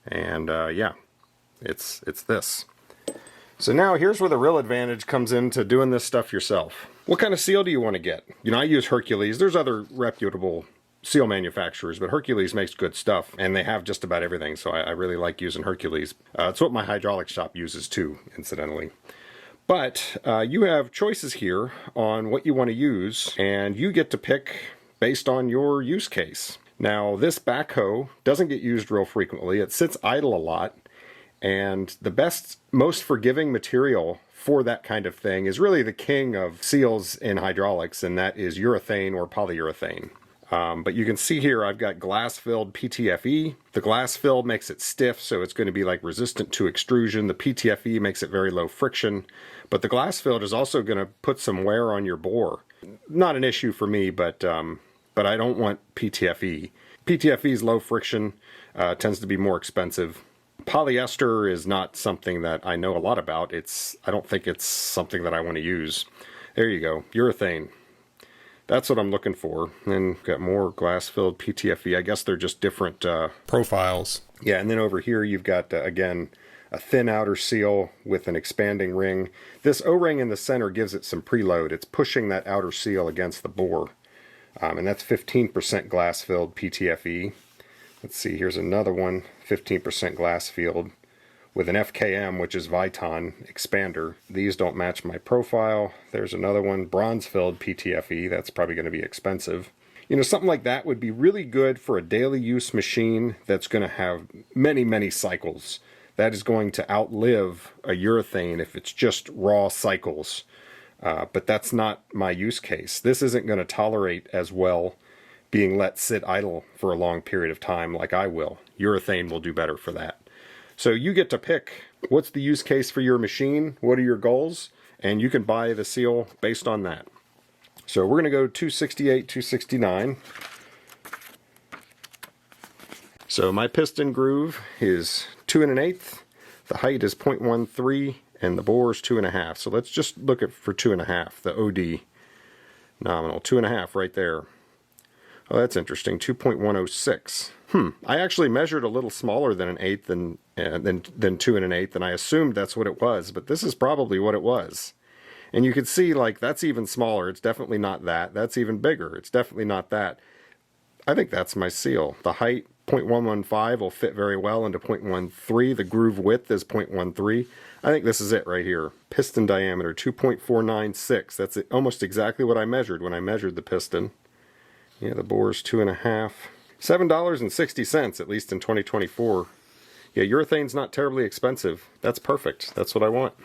And yeah, it's this. So now here's where the real advantage comes into doing this stuff yourself. What kind of seal do you want to get? You know, I use Hercules. There's other reputable seal manufacturers, but Hercules makes good stuff, and they have just about everything, so I really like using Hercules. It's what my hydraulic shop uses too, incidentally. But you have choices here on what you want to use, and you get to pick based on your use case. Now, this backhoe doesn't get used real frequently. It sits idle a lot, and the best, most forgiving material for that kind of thing is really the king of seals in hydraulics, and that is urethane or polyurethane. But you can see here I've got glass-filled PTFE. The glass-filled makes it stiff, so it's going to be like resistant to extrusion. The PTFE makes it very low friction. But the glass-filled is also going to put some wear on your bore. Not an issue for me, but I don't want PTFE. PTFE is low friction, tends to be more expensive. Polyester is not something that I know a lot about. I don't think it's something that I want to use. There you go, urethane. That's what I'm looking for. And got more glass-filled PTFE. I guess they're just different profiles. Yeah, and then over here you've got, again, a thin outer seal with an expanding ring. This O-ring in the center gives it some preload. It's pushing that outer seal against the bore. And that's 15% glass-filled PTFE. Let's see, here's another one, 15% glass-filled with an FKM, which is Viton expander. These don't match my profile. There's another one, bronze-filled PTFE. That's probably going to be expensive. You know, something like that would be really good for a daily use machine that's going to have many, many cycles. That is going to outlive a urethane if it's just raw cycles. But that's not my use case. This isn't going to tolerate as well being let sit idle for a long period of time like I will. Urethane will do better for that. So you get to pick what's the use case for your machine, what are your goals, and you can buy the seal based on that. So we're going to go 268, 269. So my piston groove is 2 1/8, the height is 0.13, and the bore is 2.5. So let's just look at for 2.5, the OD nominal, 2.5 right there. Oh, that's interesting, 2.106. I actually measured a little smaller than 1/8 than 2 1/8, and I assumed that's what it was, but this is probably what it was. And you can see, like, that's even smaller. It's definitely not that. That's even bigger. It's definitely not that. I think that's my seal. The height, 0.115, will fit very well into 0.13. The groove width is 0.13. I think this is it right here. Piston diameter, 2.496. That's almost exactly what I measured when I measured the piston. Yeah, the bore is 2.5. $7.60, at least in 2024. Yeah, urethane's not terribly expensive. That's perfect. That's what I want.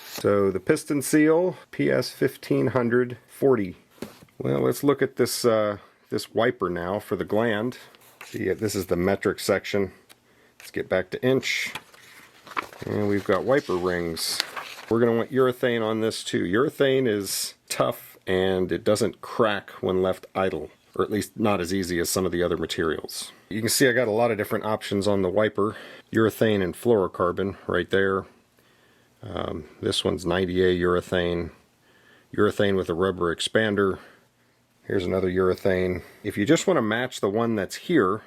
So the piston seal, PS 1500 40. Well, let's look at this this wiper now for the gland. See, this is the metric section. Let's get back to inch. And we've got wiper rings. We're going to want urethane on this too. Urethane is tough and it doesn't crack when left idle, or at least not as easy as some of the other materials. You can see I got a lot of different options on the wiper. Urethane and fluorocarbon right there. This one's 90A urethane. Urethane with a rubber expander. Here's another urethane. If you just want to match the one that's here,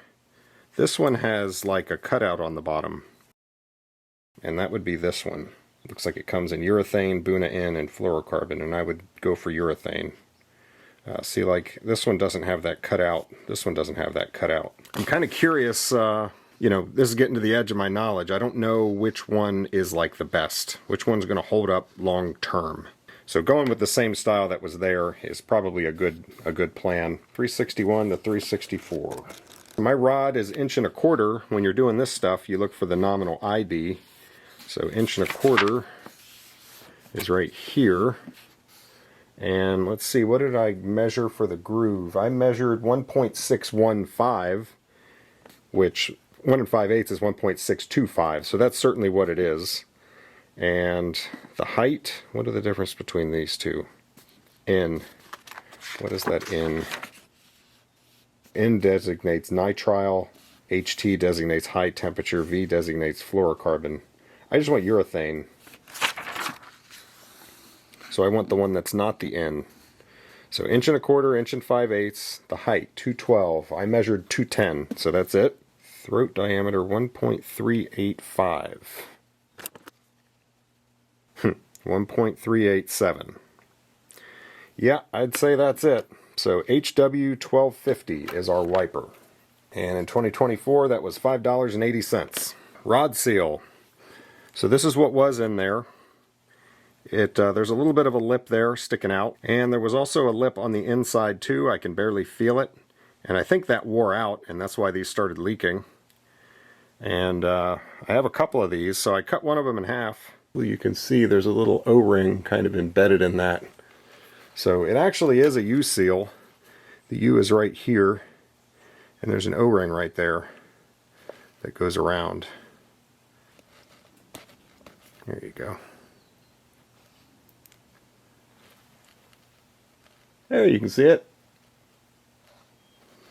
this one has like a cutout on the bottom. And that would be this one. Looks like it comes in urethane, buna in, and fluorocarbon, and I would go for urethane. See, like, this one doesn't have that cutout. This one doesn't have that cutout. I'm kind of curious, you know, this is getting to the edge of my knowledge. I don't know which one is like the best. Which one's going to hold up long term. So going with the same style that was there is probably a good plan. 361 to 364. My rod is 1.25 inches. When you're doing this stuff, you look for the nominal ID. So 1.25 inches is right here. And let's see, what did I measure for the groove? I measured 1.615, which 1 5/8 is 1.625, so that's certainly what it is. And the height, what are the difference between these two? N, what is that N? N designates nitrile, HT designates high temperature, V designates fluorocarbon. I just want urethane. So I want the one that's not the N. So 1.25 inches, 1 5/8. The height, 212. I measured 210, so that's it. Throat diameter, 1.385. 1.387. Yeah, I'd say that's it. So HW1250 is our wiper. And in 2024, that was $5.80. Rod seal. So this is what was in there. There's a little bit of a lip there sticking out, and there was also a lip on the inside too. I can barely feel it, and I think that wore out, and that's why these started leaking. And I have a couple of these, so I cut one of them in half. Well, you can see there's a little O-ring kind of embedded in that. So it actually is a U-seal. The U is right here, and there's an O-ring right there that goes around. There you go. There, you can see it.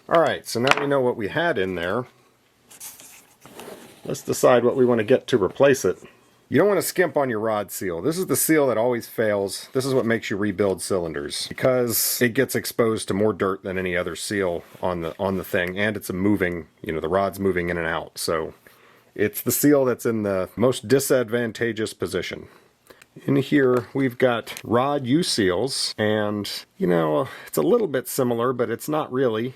Alright, so now we know what we had in there. Let's decide what we want to get to replace it. You don't want to skimp on your rod seal. This is the seal that always fails. This is what makes you rebuild cylinders, because it gets exposed to more dirt than any other seal on the thing, and it's a moving, the rod's moving in and out. So it's the seal that's in the most disadvantageous position. In here we've got rod U-seals, and it's a little bit similar, but it's not really.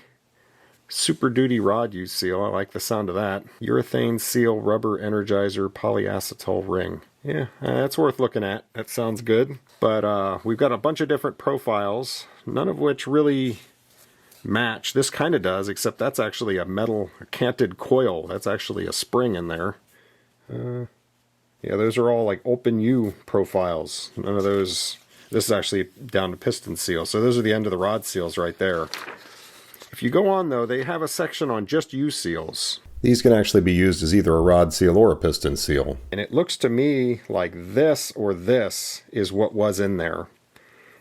Super Duty rod U-seal, I like the sound of that. Urethane seal, rubber energizer, polyacetal ring. Yeah, that's worth looking at. That sounds good. But we've got a bunch of different profiles, none of which really match. This kind of does, except that's actually a metal canted coil. That's actually a spring in there. Yeah, those are all like open U profiles. None of those. This is actually down to piston seal. So those are the end of the rod seals right there. If you go on though, they have a section on just U seals. These can actually be used as either a rod seal or a piston seal. And it looks to me like this or this is what was in there.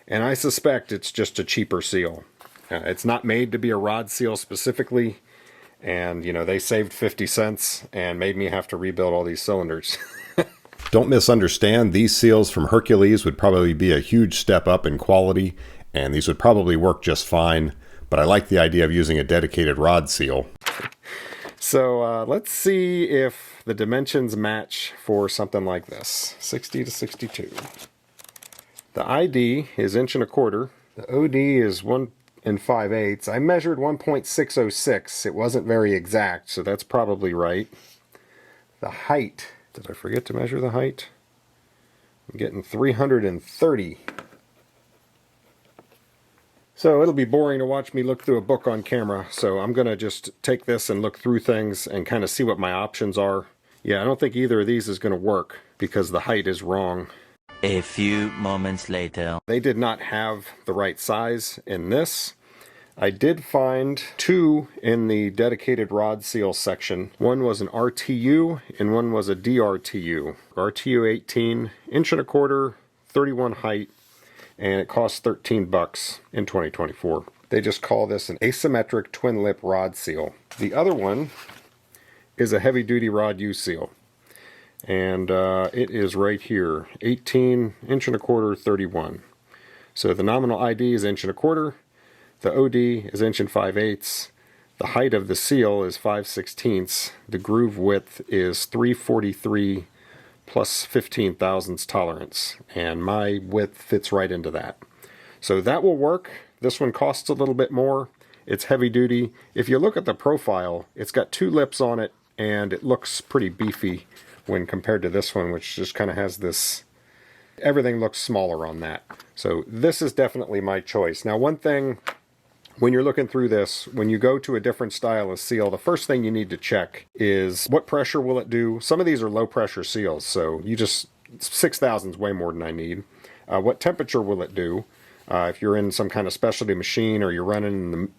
And I suspect it's just a cheaper seal. It's not made to be a rod seal specifically. And they saved 50 cents and made me have to rebuild all these cylinders. Don't misunderstand, these seals from Hercules would probably be a huge step up in quality, and these would probably work just fine, but I like the idea of using a dedicated rod seal. So let's see if the dimensions match for something like this, 60 to 62. The ID is 1.25 inches, the OD is 1 5/8. I measured 1.606, it wasn't very exact, so that's probably right. The height, did I forget to measure the height? I'm getting 330. So it'll be boring to watch me look through a book on camera, so I'm going to just take this and look through things and kind of see what my options are. Yeah, I don't think either of these is going to work because the height is wrong. A few moments later. They did not have the right size in this. I did find two in the dedicated rod seal section. One was an RTU and one was a DRTU. RTU 18, 1.25 inches, 31 height, and it costs $13 in 2024. They just call this an asymmetric twin lip rod seal. The other one is a heavy duty rod U seal. And it is right here, 18, 1.25 inches, 31. So the nominal ID is 1.25 inches. The OD is 1 5/8. The height of the seal is 5/16. The groove width is 343 plus 15 thousandths tolerance. And my width fits right into that. So that will work. This one costs a little bit more. It's heavy duty. If you look at the profile, it's got two lips on it and it looks pretty beefy when compared to this one, which just kind of has this, everything looks smaller on that. So this is definitely my choice. Now one thing, when you're looking through this, when you go to a different style of seal, the first thing you need to check is what pressure will it do. Some of these are low pressure seals, so 6,000 is way more than I need. What temperature will it do? If you're in some kind of specialty machine or you're running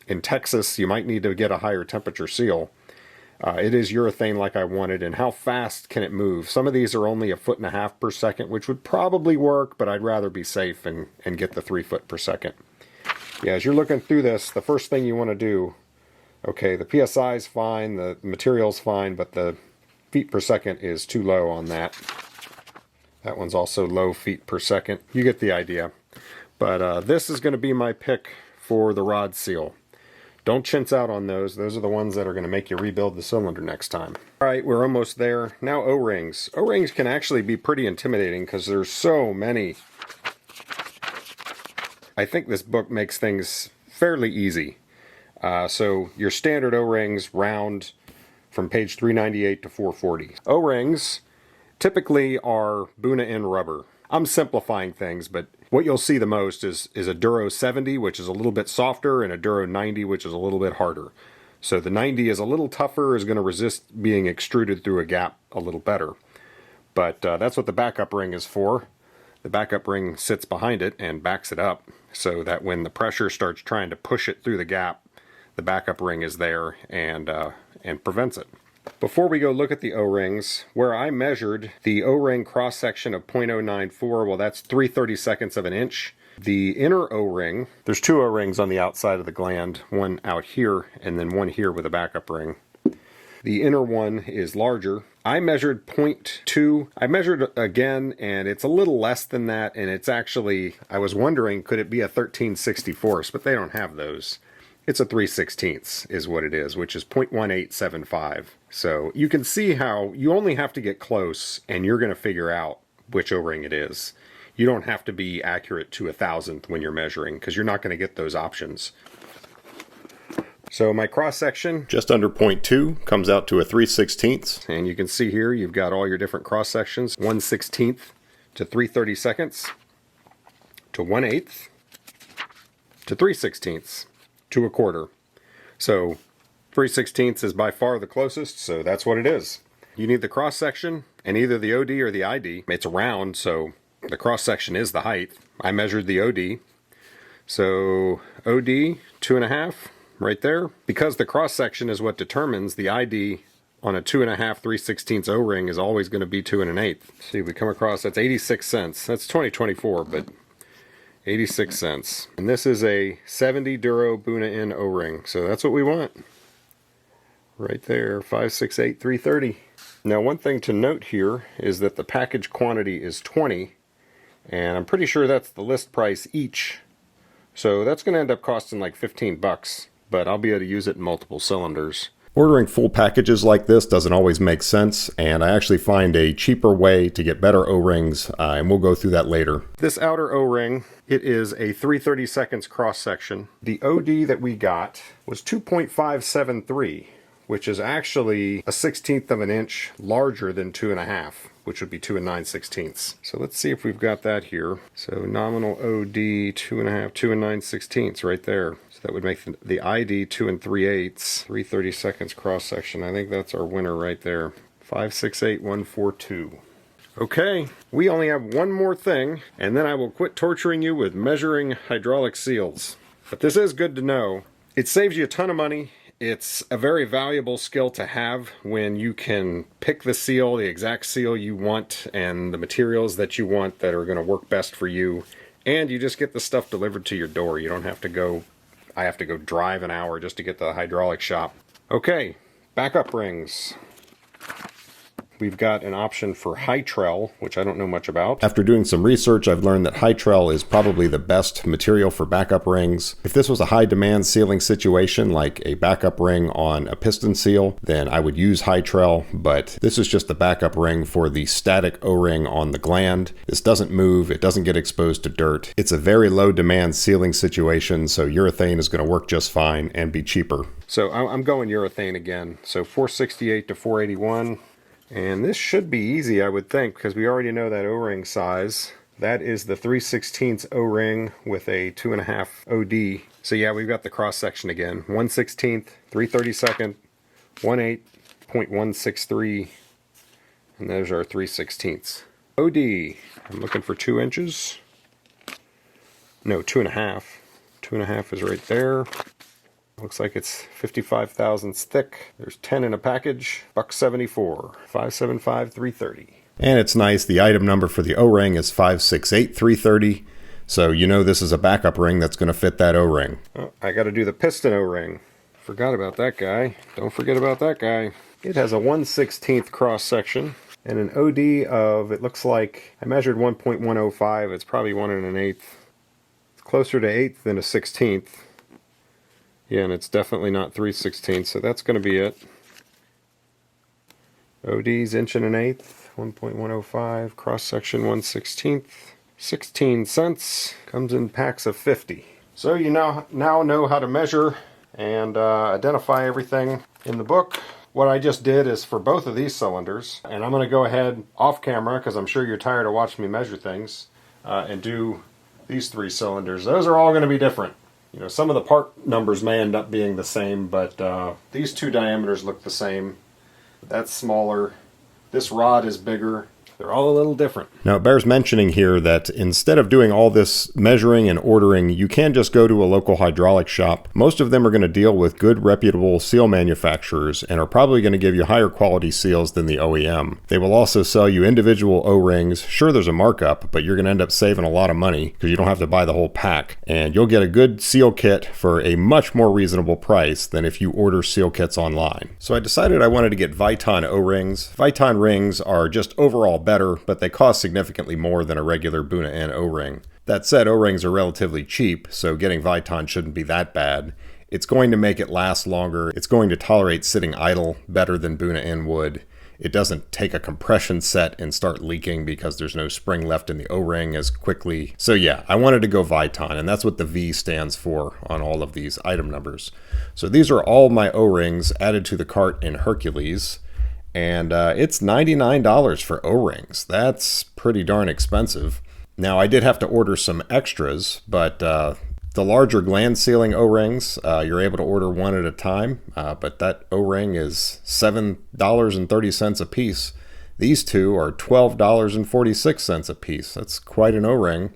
in Texas, you might need to get a higher temperature seal. it is urethane like I wanted, and how fast can it move? Some of these are only 1.5 feet per second, which would probably work, but I'd rather be safe and get the 3 foot per second. Yeah, as you're looking through this, the first thing you want to do, okay, the PSI is fine, the material's fine, but the feet per second is too low on that. That one's also low feet per second. You get the idea. But this is going to be my pick for the rod seal. Don't chintz out on those. Those are the ones that are going to make you rebuild the cylinder next time. Alright, we're almost there. Now O-rings. O-rings can actually be pretty intimidating because there's so many. I think this book makes things fairly easy. So your standard O-rings round from page 398 to 440. O-rings typically are buna in rubber. I'm simplifying things, but what you'll see the most is a Duro 70, which is a little bit softer, and a Duro 90, which is a little bit harder. So the 90 is a little tougher, is going to resist being extruded through a gap a little better. But that's what the backup ring is for. The backup ring sits behind it and backs it up so that when the pressure starts trying to push it through the gap, the backup ring is there and prevents it. Before we go look at the O-rings, where I measured the O-ring cross-section of 0.094, well, that's 3/32 of an inch. The inner O-ring, there's 2 O-rings on the outside of the gland, one out here and then one here with a backup ring. The inner one is larger. I measured 0.2. I measured again, and it's a little less than that, and it's actually, I was wondering, could it be a 13/64, but they don't have those. It's a 3/16 is what it is, which is 0.1875. So you can see how you only have to get close and you're going to figure out which O-ring it is. You don't have to be accurate to 1/1000th when you're measuring because you're not going to get those options. So my cross section, just under 0.2, comes out to a 3/16. And you can see here you've got all your different cross sections. 1/16 to 3/32 to 1/8 to 3/16 to 1/4. So 3/16 is by far the closest, so that's what it is. You need the cross section and either the OD or the ID. It's round, so the cross section is the height. I measured the OD. So OD 2.5 right there. Because the cross section is what determines the ID on a 2.5 3/16 O-ring is always going to be 2 1/8. See, we come across, that's 86 cents. That's 2024, but 86 cents. And this is a 70 Duro Buna in O-ring. So that's what we want. Right there, 568 330. Now one thing to note here is that the package quantity is 20, and I'm pretty sure that's the list price each. So that's going to end up costing like 15 bucks, but I'll be able to use it in multiple cylinders. Ordering full packages like this doesn't always make sense, and I actually find a cheaper way to get better O-rings, and we'll go through that later. This outer O-ring, it is a 3/32 cross section. The OD that we got was 2.573, which is actually a 1/16 of an inch larger than 2.5, which would be 2 9/16. So let's see if we've got that here. So nominal OD 2.5, 2 9/16 right there. So that would make the ID 2 3/8, 3/32 cross section. I think that's our winner right there. 568142. Okay, we only have one more thing, and then I will quit torturing you with measuring hydraulic seals. But this is good to know. It saves you a ton of money. It's a very valuable skill to have when you can pick the seal, the exact seal you want, and the materials that you want that are going to work best for you. And you just get the stuff delivered to your door. You don't have to go, I have to go drive an hour just to get to the hydraulic shop. Okay, backup rings. We've got an option for Hytrel, which I don't know much about. After doing some research, I've learned that Hytrel is probably the best material for backup rings. If this was a high demand sealing situation, like a backup ring on a piston seal, then I would use Hytrel, but this is just the backup ring for the static O-ring on the gland. This doesn't move, it doesn't get exposed to dirt. It's a very low demand sealing situation, so urethane is going to work just fine and be cheaper. So I'm going urethane again. So 468 to 481. And this should be easy, I would think, because we already know that O-ring size. That is the 3/16 O-ring with a 2.5 OD. So yeah, we've got the cross section again. 1/16, 3/32, 1/8.163, and those are 3/16. OD, I'm looking for 2 inches. No, 2.5. 2.5 is right there. Looks like it's 55 thousandths thick. There's 10 in a package. $1.74. 575-330. And it's nice. The item number for the O-ring is 568-330. So you know this is a backup ring that's going to fit that O-ring. Oh, I got to do the piston O-ring. Forgot about that guy. Don't forget about that guy. It has a 1/16 cross section and an OD of, it looks like, I measured 1.105. It's probably 1 1/8. It's closer to 1/8 than a 16th. Yeah, and it's definitely not 3/16, so that's going to be it. OD's 1 1/8, 1.105, cross section 1/16, 16 cents, comes in packs of 50. So you now know how to measure and identify everything in the book. What I just did is for both of these cylinders, and I'm going to go ahead off camera because I'm sure you're tired of watching me measure things, and do these 3 cylinders. Those are all going to be different. You know, some of the part numbers may end up being the same, but these 2 diameters look the same. That's smaller. This rod is bigger. They're all a little different. Now, it bears mentioning here that instead of doing all this measuring and ordering, you can just go to a local hydraulic shop. Most of them are going to deal with good, reputable seal manufacturers and are probably going to give you higher quality seals than the OEM. They will also sell you individual O-rings. Sure, there's a markup, but you're going to end up saving a lot of money because you don't have to buy the whole pack. And you'll get a good seal kit for a much more reasonable price than if you order seal kits online. So I decided I wanted to get Viton O-rings. Viton rings are just overall better, but they cost significantly more than a regular Buna N O-ring. That said, O-rings are relatively cheap, so getting Viton shouldn't be that bad. It's going to make it last longer. It's going to tolerate sitting idle better than Buna N would. It doesn't take a compression set and start leaking because there's no spring left in the O-ring as quickly. So yeah, I wanted to go Viton, and that's what the V stands for on all of these item numbers. So these are all my O-rings added to the cart in Hercules. And it's $99 for O-rings. That's pretty darn expensive. Now, I did have to order some extras, but the larger gland sealing O-rings, you're able to order one at a time, but that O-ring is $7.30 a piece. These 2 are $12.46 a piece. That's quite an O-ring.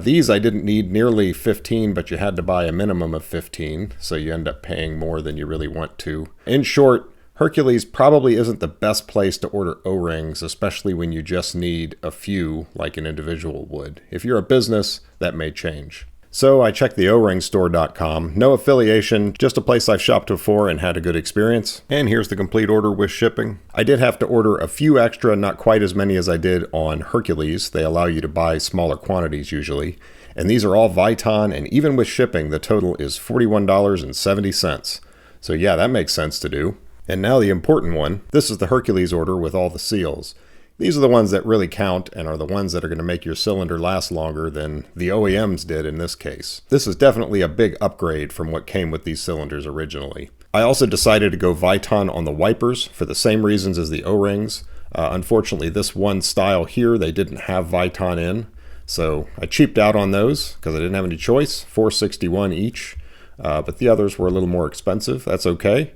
These I didn't need nearly 15, but you had to buy a minimum of 15, so you end up paying more than you really want to. In short, Hercules probably isn't the best place to order O-rings, especially when you just need a few like an individual would. If you're a business, that may change. So I checked the ORingstore.com. No affiliation, just a place I've shopped before and had a good experience. And here's the complete order with shipping. I did have to order a few extra, not quite as many as I did on Hercules. They allow you to buy smaller quantities usually. And these are all Viton, and even with shipping, the total is $41.70. So yeah, that makes sense to do. And now the important one. This is the Hercules order with all the seals. These are the ones that really count and are the ones that are going to make your cylinder last longer than the OEMs did in this case. This is definitely a big upgrade from what came with these cylinders originally. I also decided to go Viton on the wipers for the same reasons as the O-rings. Unfortunately, this one style here, they didn't have Viton in. So I cheaped out on those because I didn't have any choice. $4.61 each. But the others were a little more expensive. That's okay.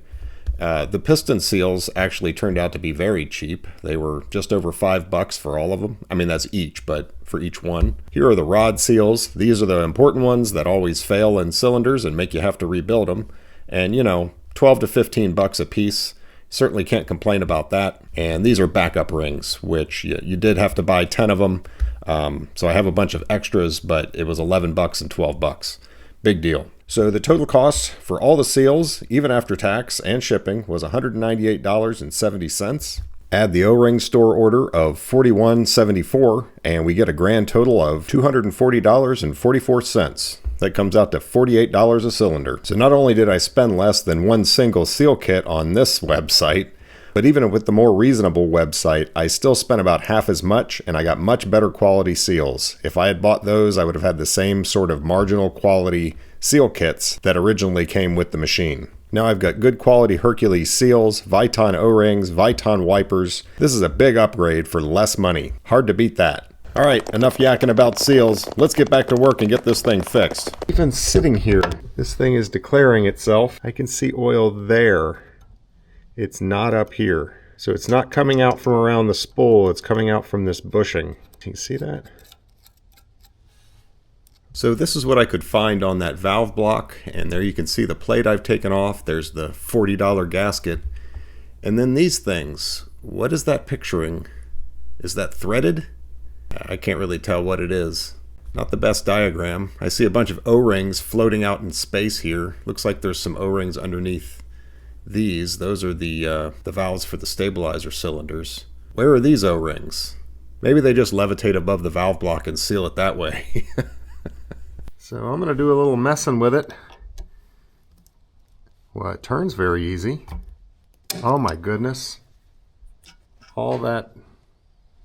The piston seals actually turned out to be very cheap. They were just over $5 for all of them. I mean, that's each, but for each one. Here are the rod seals. These are the important ones that always fail in cylinders and make you have to rebuild them. And you know, 12 to 15 bucks a piece. Certainly can't complain about that. And these are backup rings, which you did have to buy 10 of them. So I have a bunch of extras, but it was 11 bucks and 12 bucks. Big deal. So the total cost for all the seals, even after tax and shipping, was $198.70. Add the O-ring store order of $41.74, and we get a grand total of $240.44. That comes out to $48 a cylinder. So not only did I spend less than one single seal kit on this website, but even with the more reasonable website, I still spent about half as much, and I got much better quality seals. If I had bought those, I would have had the same sort of marginal quality seal kits that originally came with the machine. Now I've got good quality Hercules seals, Viton O-rings, Viton wipers. This is a big upgrade for less money. Hard to beat that. All right, enough yakking about seals. Let's get back to work and get this thing fixed. Even sitting here, this thing is declaring itself. I can see oil there. It's not up here. So it's not coming out from around the spool, it's coming out from this bushing. Can you see that? So this is what I could find on that valve block, and there you can see the plate I've taken off. There's the $40 gasket. And then these things, what is that picturing? Is that threaded? I can't really tell what it is. Not the best diagram. I see a bunch of O-rings floating out in space here. Looks like there's some O-rings underneath these. Those are the valves for the stabilizer cylinders. Where are these O-rings? Maybe they just levitate above the valve block and seal it that way. So I'm going to do a little messing with it. Well, it turns very easy. Oh my goodness. All that.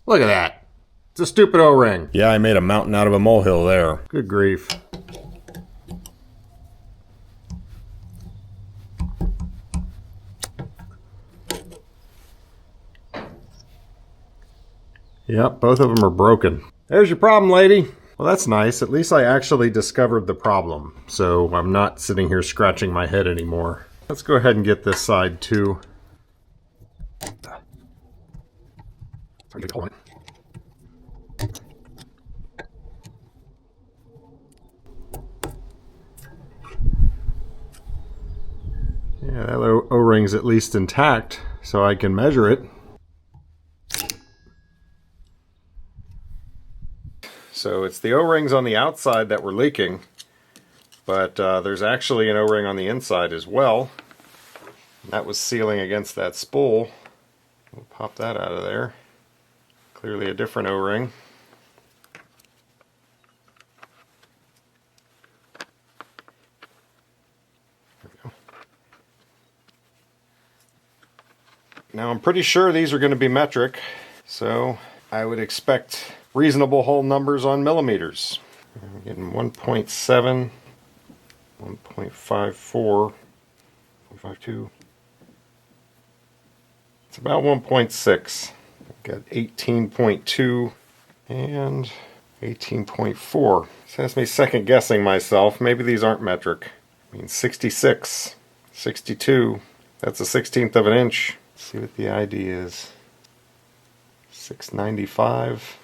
Look at that. It's a stupid O-ring. Yeah, I made a mountain out of a molehill there. Good grief. Yep, both of them are broken. There's your problem, lady. Well, that's nice. At least I actually discovered the problem. So I'm not sitting here scratching my head anymore. Let's go ahead and get this side too. Yeah, that O-ring's at least intact, so I can measure it. So it's the O-rings on the outside that were leaking, but there's actually an O-ring on the inside as well. That was sealing against that spool. We'll pop that out of there. Clearly a different O-ring. Now I'm pretty sure these are going to be metric, so I would expect reasonable whole numbers on millimeters. I'm getting 1.7, 1.54, 1.52. It's about 1.6. I've got 18.2 and 18.4. This has me second guessing myself. Maybe these aren't metric. I mean 66, 62. That's a 1/16 of an inch. Let's see what the ID is. 695.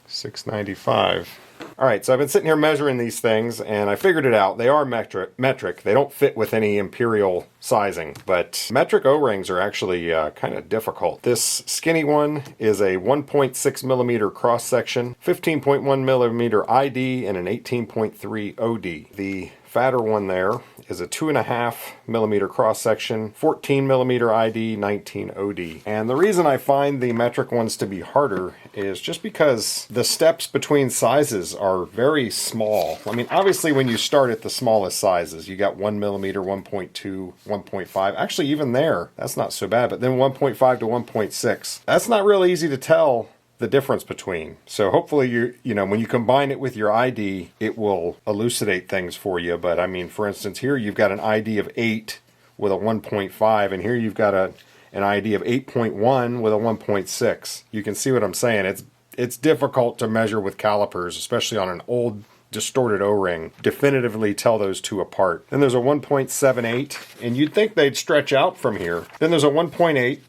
695. Alright, so I've been sitting here measuring these things and I figured it out. They are metric. They don't fit with any imperial sizing, but metric O-rings are actually kind of difficult. This skinny one is a 1.6 millimeter cross section, 15.1 millimeter ID, and an 18.3 OD. The fatter one there is a 2.5 millimeter cross section, 14 millimeter ID, 19 OD. And the reason I find the metric ones to be harder is just because the steps between sizes are very small. I mean, obviously when you start at the smallest sizes, you got 1 millimeter, 1.2, 1.5. Actually, even there, that's not so bad. But then 1.5 to 1.6. That's not really easy to tell the difference between. So hopefully you know when you combine it with your ID, it will elucidate things for you. But I mean, for instance, here you've got an ID of 8 with a 1.5, and here you've got an ID of 8.1 with a 1.6. You can see what I'm saying. It's difficult to measure with calipers, especially on an old distorted O-ring, definitively tell those two apart. Then there's a 1.78, and you'd think they'd stretch out from here. Then there's a 1.8,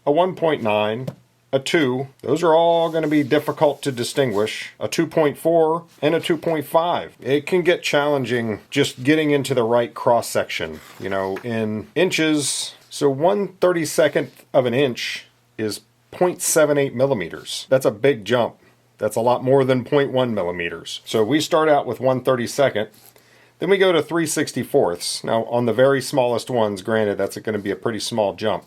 a 1.9, a 2, those are all going to be difficult to distinguish, a 2.4 and a 2.5. It can get challenging just getting into the right cross section, you know, in inches. So 1/32 of an inch is 0.78 millimeters. That's a big jump. That's a lot more than 0.1 millimeters. So we start out with 1/32, then we go to 3/64. Now on the very smallest ones, granted, that's going to be a pretty small jump.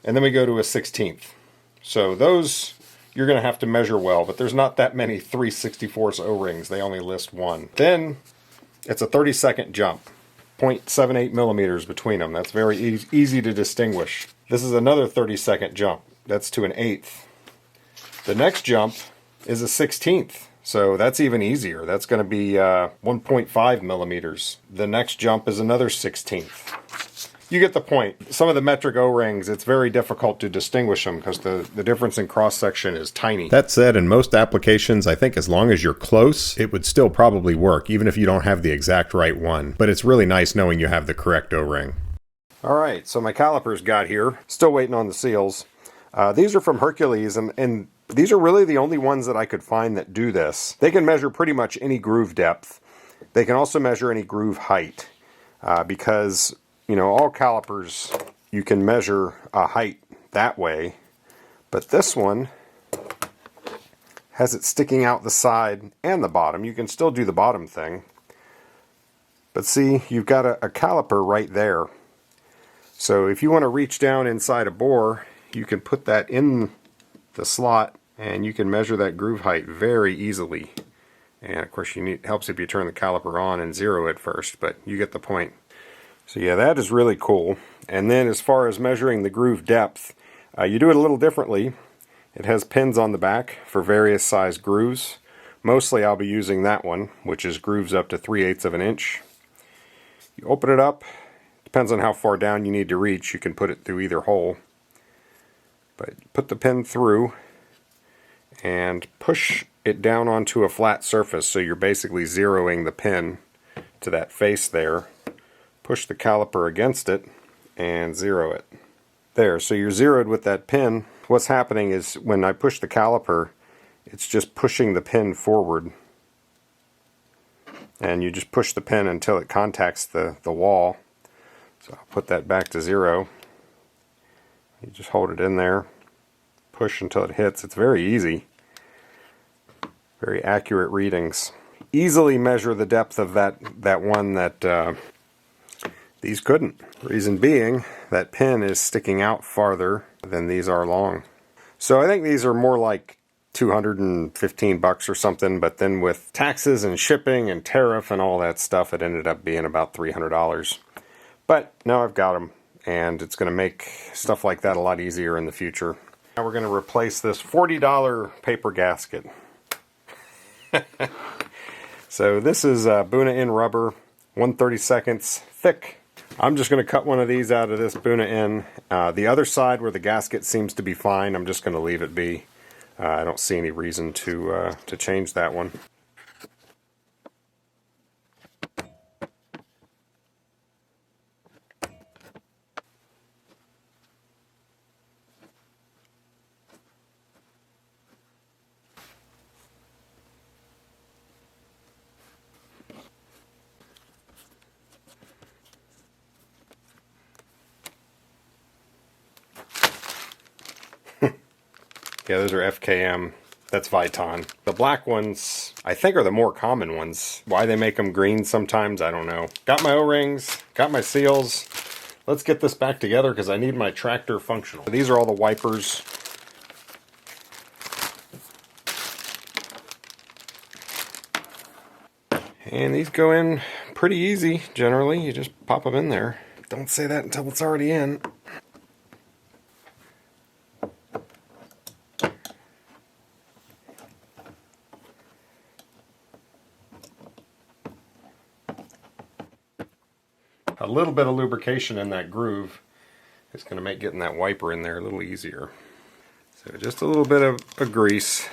And then we go to a 1/16. So those you're going to have to measure well, but there's not that many 3/64 O-rings. They only list one. Then it's a 32nd jump, 0.78 millimeters between them. That's very easy to distinguish. This is another 32nd jump. That's to an 1/8. The next jump is a 1/16. So that's even easier. That's going to be 1.5 millimeters. The next jump is another 1/16. You get the point. Some of the metric O-rings, it's very difficult to distinguish them because the difference in cross-section is tiny. That said, in most applications, I think as long as you're close, it would still probably work, even if you don't have the exact right one. But it's really nice knowing you have the correct O-ring. Alright, so my calipers got here. Still waiting on the seals. These are from Hercules, and These are really the only ones that I could find that do this. They can measure pretty much any groove depth. They can also measure any groove height because, you know, all calipers, you can measure a height that way. But this one has it sticking out the side and the bottom. You can still do the bottom thing. But see, you've got a caliper right there. So if you want to reach down inside a bore, you can put that in the slot and you can measure that groove height very easily. And of course it helps if you turn the caliper on and zero it first, but you get the point. So yeah, that is really cool. And then as far as measuring the groove depth, you do it a little differently. It has pins on the back for various size grooves. Mostly I'll be using that one, which is grooves up to 3/8 of an inch. You open it up, depends on how far down you need to reach, you can put it through either hole. But put the pin through and push it down onto a flat surface, so you're basically zeroing the pin to that face there. Push the caliper against it and zero it. There, so you're zeroed with that pin. What's happening is when I push the caliper, it's just pushing the pin forward. And you just push the pin until it contacts the wall. So I'll put that back to 0. You just hold it in there, push until it hits. It's very easy. Very accurate readings. Easily measure the depth of that one that these couldn't. Reason being, that pin is sticking out farther than these are long. So I think these are more like $215 or something, but then with taxes and shipping and tariff and all that stuff, it ended up being about $300. But now I've got them, and it's going to make stuff like that a lot easier in the future. Now we're going to replace this $40 paper gasket. So this is Buna in rubber, 1/32 thick. I'm just going to cut one of these out of this Buna in. The other side where the gasket seems to be fine, I'm just going to leave it be. I don't see any reason to change that one. Yeah, those are FKM. That's Viton. The black ones, I think, are the more common ones. Why they make them green sometimes, I don't know. Got my O-rings, got my seals. Let's get this back together because I need my tractor functional. These are all the wipers. And these go in pretty easy, generally. You just pop them in there. Don't say that until it's already in. A little bit of lubrication in that groove is going to make getting that wiper in there a little easier. So just a little bit of grease.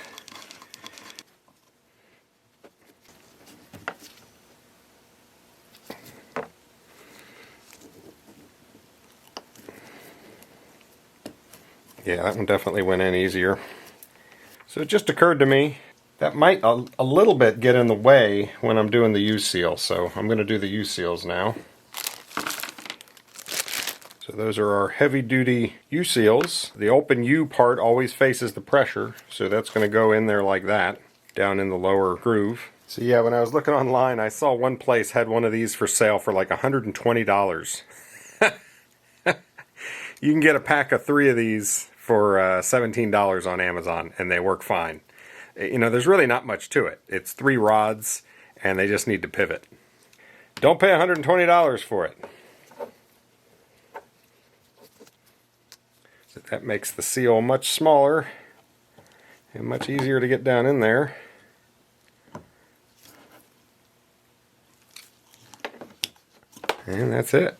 Yeah, that one definitely went in easier. So it just occurred to me that might a little bit get in the way when I'm doing the U-seal. So I'm going to do the U-seals now. So those are our heavy-duty U-seals. The open U part always faces the pressure, so that's going to go in there like that, down in the lower groove. So yeah, when I was looking online, I saw one place had one of these for sale for like $120. You can get a pack of 3 of these for $17 on Amazon, and they work fine. You know, there's really not much to it. It's 3 rods, and they just need to pivot. Don't pay $120 for it. So that makes the seal much smaller and much easier to get down in there. And that's it.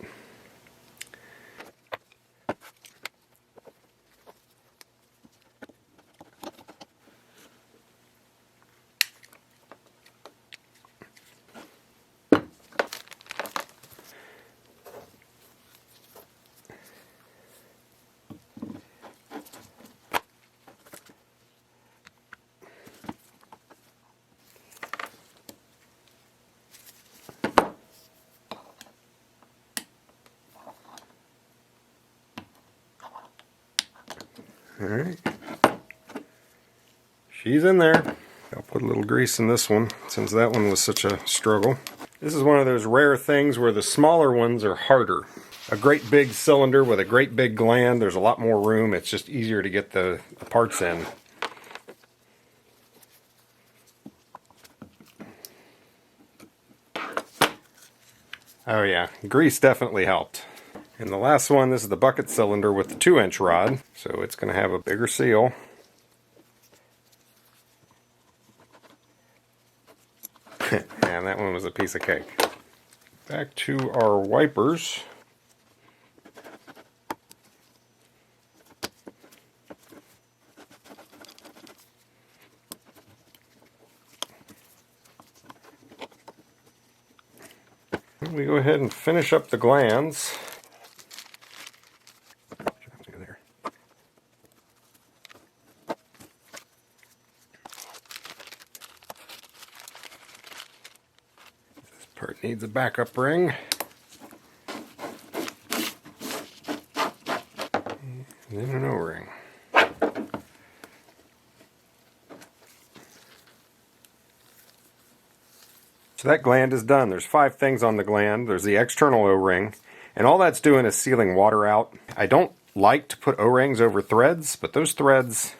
Alright. She's in there. I'll put a little grease in this one since that one was such a struggle. This is one of those rare things where the smaller ones are harder. A great big cylinder with a great big gland, there's a lot more room. It's just easier to get the parts in. Oh yeah, grease definitely helped. And the last one, this is the bucket cylinder with the 2-inch rod, so it's going to have a bigger seal. And that one was a piece of cake. Back to our wipers. We go ahead and finish up the glands. This part needs a backup ring. And then an O-ring. So that gland is done. There's 5 things on the gland. There's the external O-ring, and all that's doing is sealing water out. I don't like to put O-rings over threads, but those threads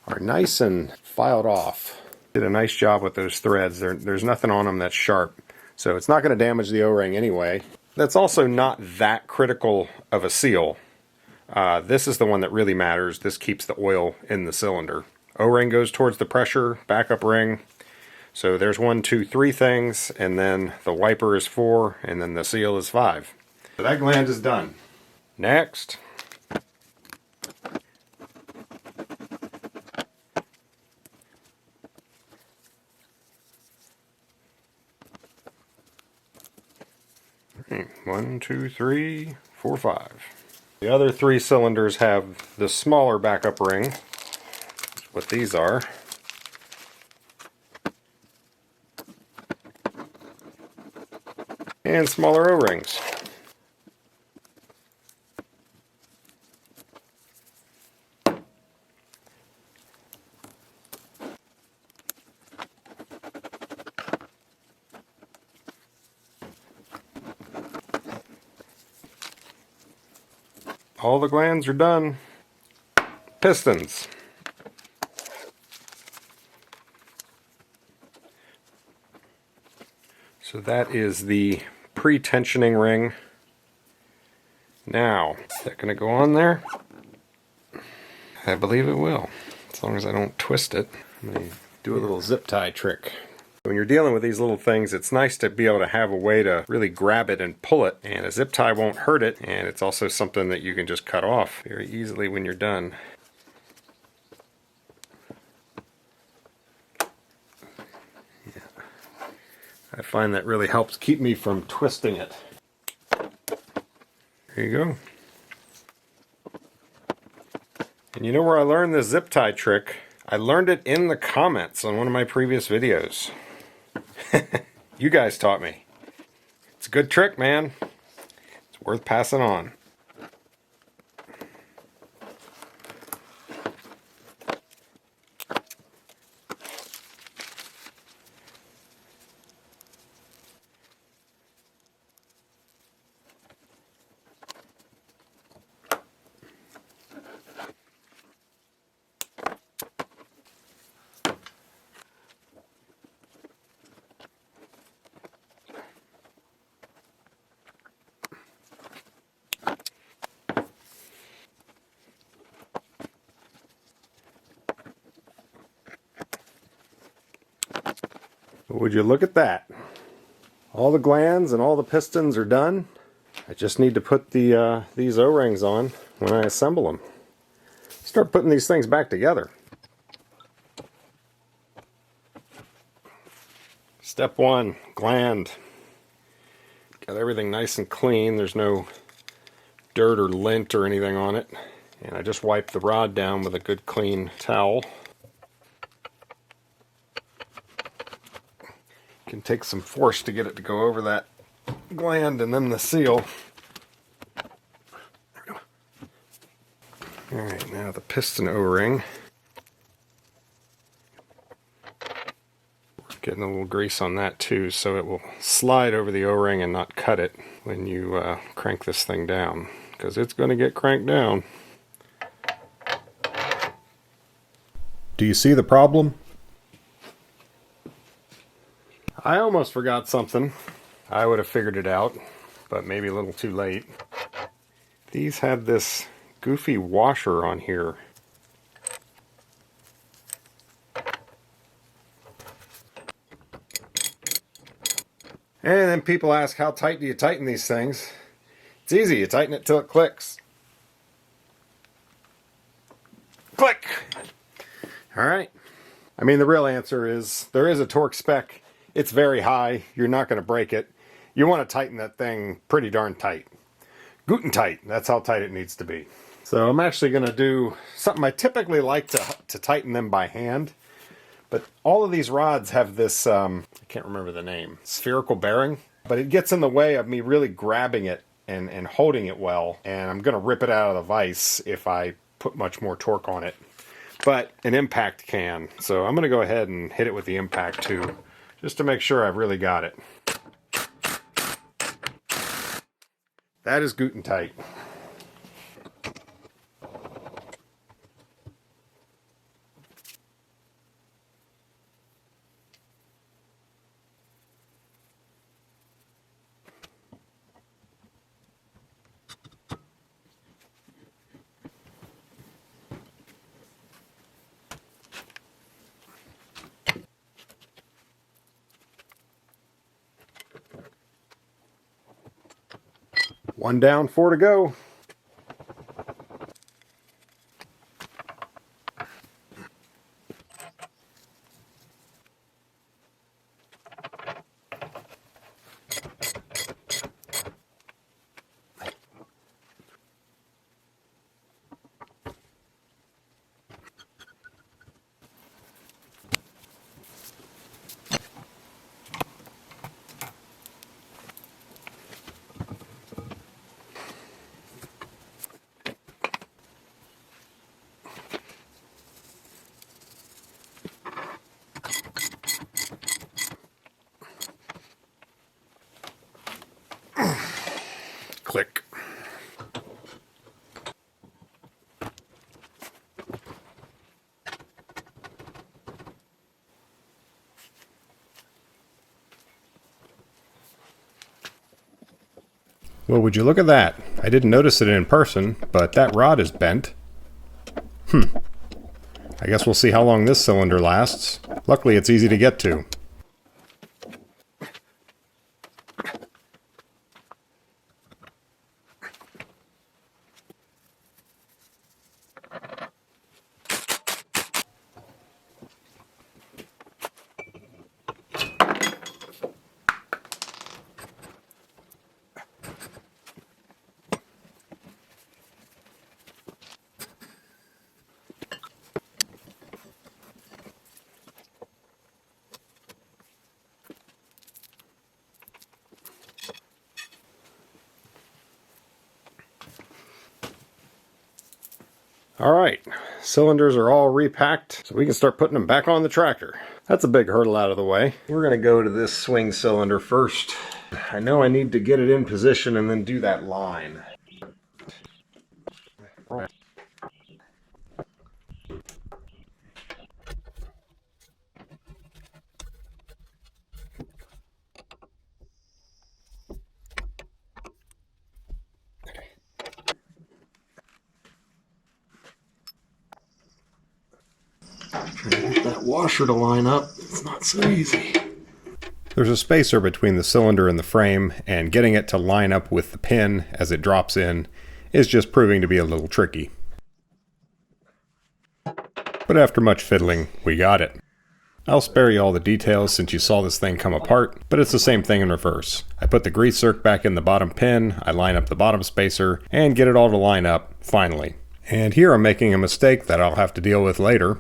are nice and filed off. Did a nice job with those threads. There's nothing on them that's sharp, so it's not going to damage the O-ring anyway. That's also not that critical of a seal. This is the one that really matters. This keeps the oil in the cylinder. O-ring goes towards the pressure, backup ring. So there's 1, 2, 3 things, and then the wiper is 4, and then the seal is 5. So that gland is done. Next. Okay, 1, 2, 3, 4, 5. The other 3 cylinders have the smaller backup ring, what these are. And smaller O-rings. All the glands are done. Pistons. So that is the pre-tensioning ring. Now, is that going to go on there? I believe it will, as long as I don't twist it. I'm going to do a little zip tie trick. When you're dealing with these little things, it's nice to be able to have a way to really grab it and pull it, and a zip tie won't hurt it, and it's also something that you can just cut off very easily when you're done. I find that really helps keep me from twisting it. There you go. And you know where I learned this zip tie trick? I learned it in the comments on one of my previous videos. You guys taught me. It's a good trick, man. It's worth passing on. Would you look at that? All the glands and all the pistons are done. I just need to put the these O-rings on when I assemble them. Start putting these things back together. Step 1, gland. Got everything nice and clean. There's no dirt or lint or anything on it. And I just wipe the rod down with a good clean towel. Can take some force to get it to go over that gland and then the seal. There we go. Alright, now the piston O-ring. Getting a little grease on that too, so it will slide over the O-ring and not cut it when you crank this thing down, because it's going to get cranked down. Do you see the problem? I almost forgot something. I would have figured it out, but maybe a little too late. These had this goofy washer on here. And then people ask, how tight do you tighten these things? It's easy, you tighten it till it clicks. Click! Alright. I mean, the real answer is, there is a torque spec. It's very high. You're not going to break it. You want to tighten that thing pretty darn tight. Guten tight. That's how tight it needs to be. So I'm actually going to do something I typically like to tighten them by hand. But all of these rods have this, I can't remember the name, spherical bearing. But it gets in the way of me really grabbing it and holding it well. And I'm going to rip it out of the vise if I put much more torque on it. But an impact can. So I'm going to go ahead and hit it with the impact too, just to make sure I've really got it. That is Guten tight. One down, 4 to go. Click. Well, would you look at that? I didn't notice it in person, but that rod is bent. I guess we'll see how long this cylinder lasts. Luckily, it's easy to get to. Alright, cylinders are all repacked, so we can start putting them back on the tractor. That's a big hurdle out of the way. We're going to go to this swing cylinder first. I know I need to get it in position and then do that line. Trying to get that washer to line up, it's not so easy. There's a spacer between the cylinder and the frame, and getting it to line up with the pin as it drops in is just proving to be a little tricky. But after much fiddling, we got it. I'll spare you all the details since you saw this thing come apart, but it's the same thing in reverse. I put the grease zerk back in the bottom pin, I line up the bottom spacer, and get it all to line up, finally. And here I'm making a mistake that I'll have to deal with later.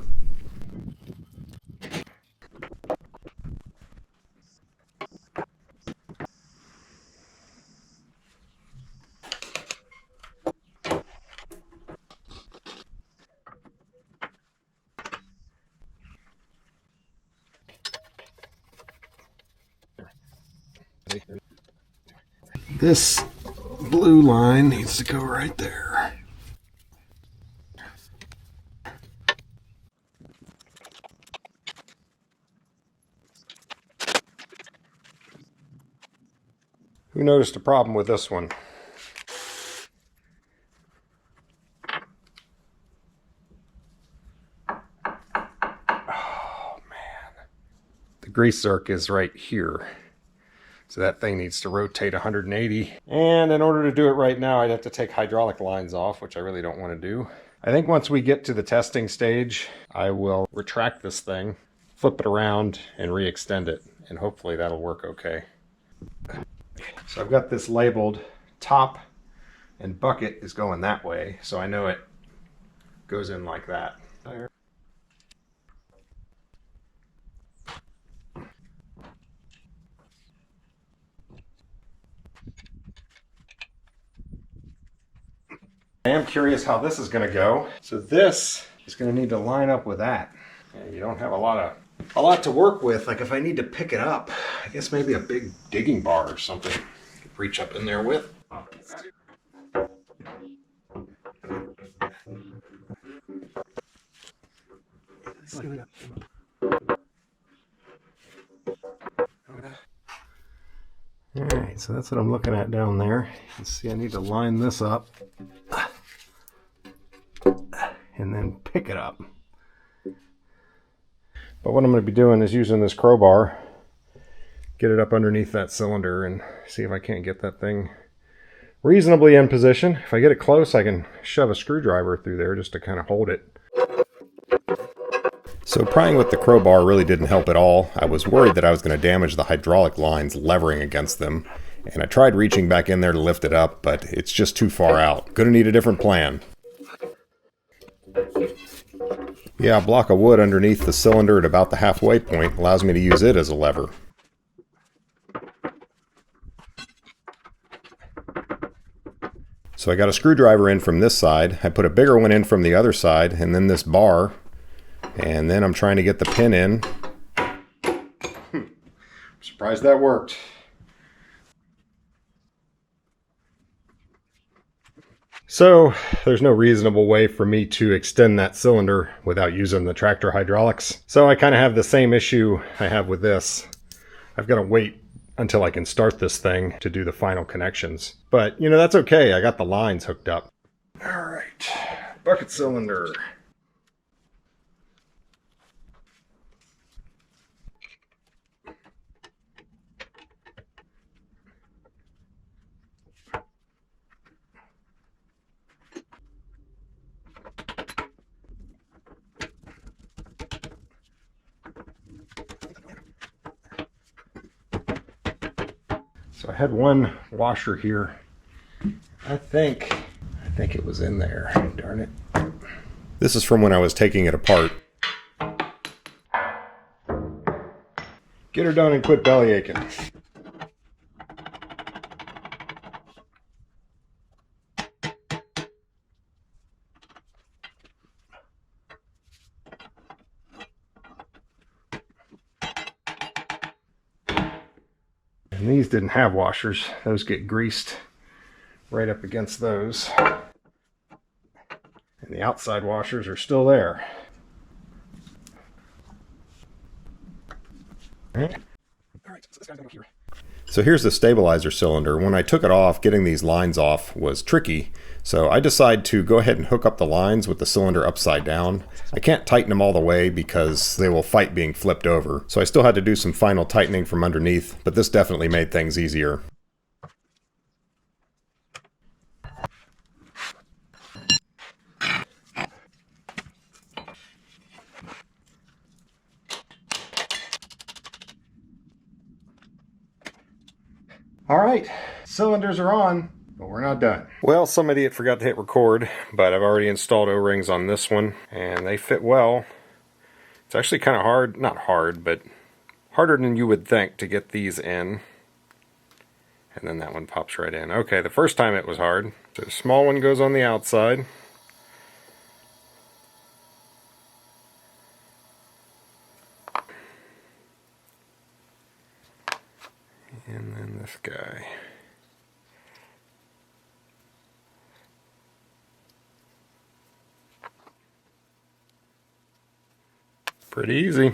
This blue line needs to go right there. Who noticed a problem with this one? Oh man. The grease zerk is right here. So that thing needs to rotate 180. And in order to do it right now, I'd have to take hydraulic lines off, which I really don't want to do. I think once we get to the testing stage, I will retract this thing, flip it around, and re-extend it. And hopefully that'll work okay. So I've got this labeled top and bucket is going that way. So I know it goes in like that. I am curious how this is going to go. So this is going to need to line up with that. And you don't have a lot to work with. Like if I need to pick it up, I guess maybe a big digging bar or something. Reach up in there with. Alright, so that's what I'm looking at down there. You can see I need to line this up and then pick it up. But what I'm going to be doing is using this crowbar, get it up underneath that cylinder and see if I can't get that thing reasonably in position. If I get it close, I can shove a screwdriver through there just to kind of hold it. So prying with the crowbar really didn't help at all. I was worried that I was going to damage the hydraulic lines levering against them. And I tried reaching back in there to lift it up, but it's just too far out. Gonna need a different plan. Yeah, a block of wood underneath the cylinder at about the halfway point allows me to use it as a lever. So I got a screwdriver in from this side. I put a bigger one in from the other side, and then this bar. And then I'm trying to get the pin in. I'm surprised that worked. So there's no reasonable way for me to extend that cylinder without using the tractor hydraulics. So I kind of have the same issue I have with this. I've got to wait until I can start this thing to do the final connections. But, you know, that's okay. I got the lines hooked up. All right, bucket cylinder. So I had one washer here. I think it was in there. Darn it. This is from when I was taking it apart. Get her done and quit belly aching. And these didn't have washers. Those get greased right up against those. And the outside washers are still there. So here's the stabilizer cylinder. When I took it off, getting these lines off was tricky. So I decided to go ahead and hook up the lines with the cylinder upside down. I can't tighten them all the way because they will fight being flipped over. So I still had to do some final tightening from underneath, but this definitely made things easier. All right, cylinders are on, but we're not done. Well, some idiot forgot to hit record, but I've already installed O-rings on this one, and they fit well. It's actually kind of hard, not hard, but harder than you would think to get these in. And then that one pops right in. Okay, the first time it was hard. So the small one goes on the outside. And then this guy. Pretty easy.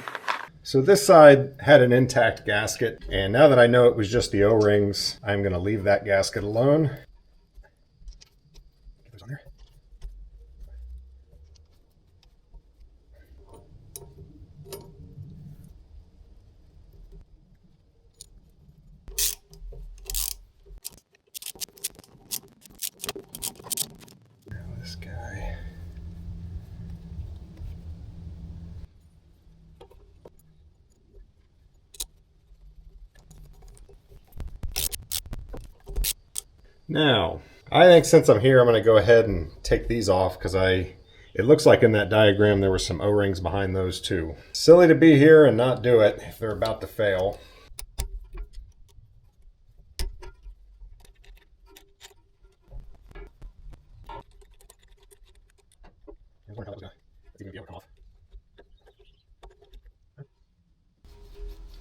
So this side had an intact gasket, and now that I know it was just the O-rings, I'm going to leave that gasket alone. Get those on there. Now this guy. Now, I think since I'm here, I'm going to go ahead and take these off because it looks like in that diagram there were some O-rings behind those too. Silly to be here and not do it if they're about to fail.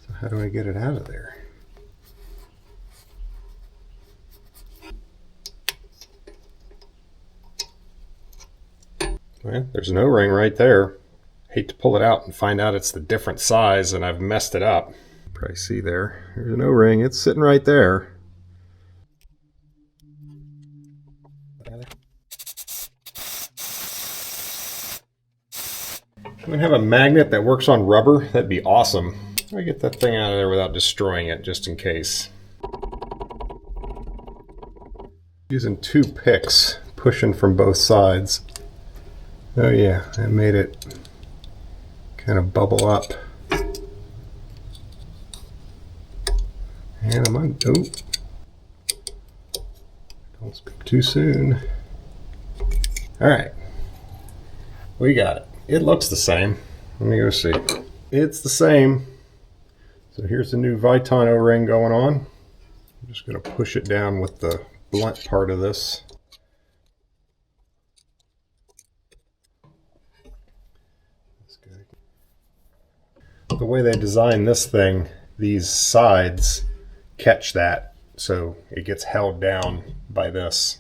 So how do I get it out of there? Well, there's an O-ring right there. Hate to pull it out and find out it's the different size and I've messed it up. Probably see there. There's an O-ring. It's sitting right there. I'm going to have a magnet that works on rubber. That'd be awesome. I get that thing out of there without destroying it, just in case. Using 2 picks, pushing from both sides. Oh yeah, that made it kind of bubble up. And I'm on, oh, don't speak too soon. All right, we got it. It looks the same. Let me go see. It's the same. So here's the new Viton O-ring going on. I'm just gonna push it down with the blunt part of this. The way they designed this thing, these sides catch that, so it gets held down by this.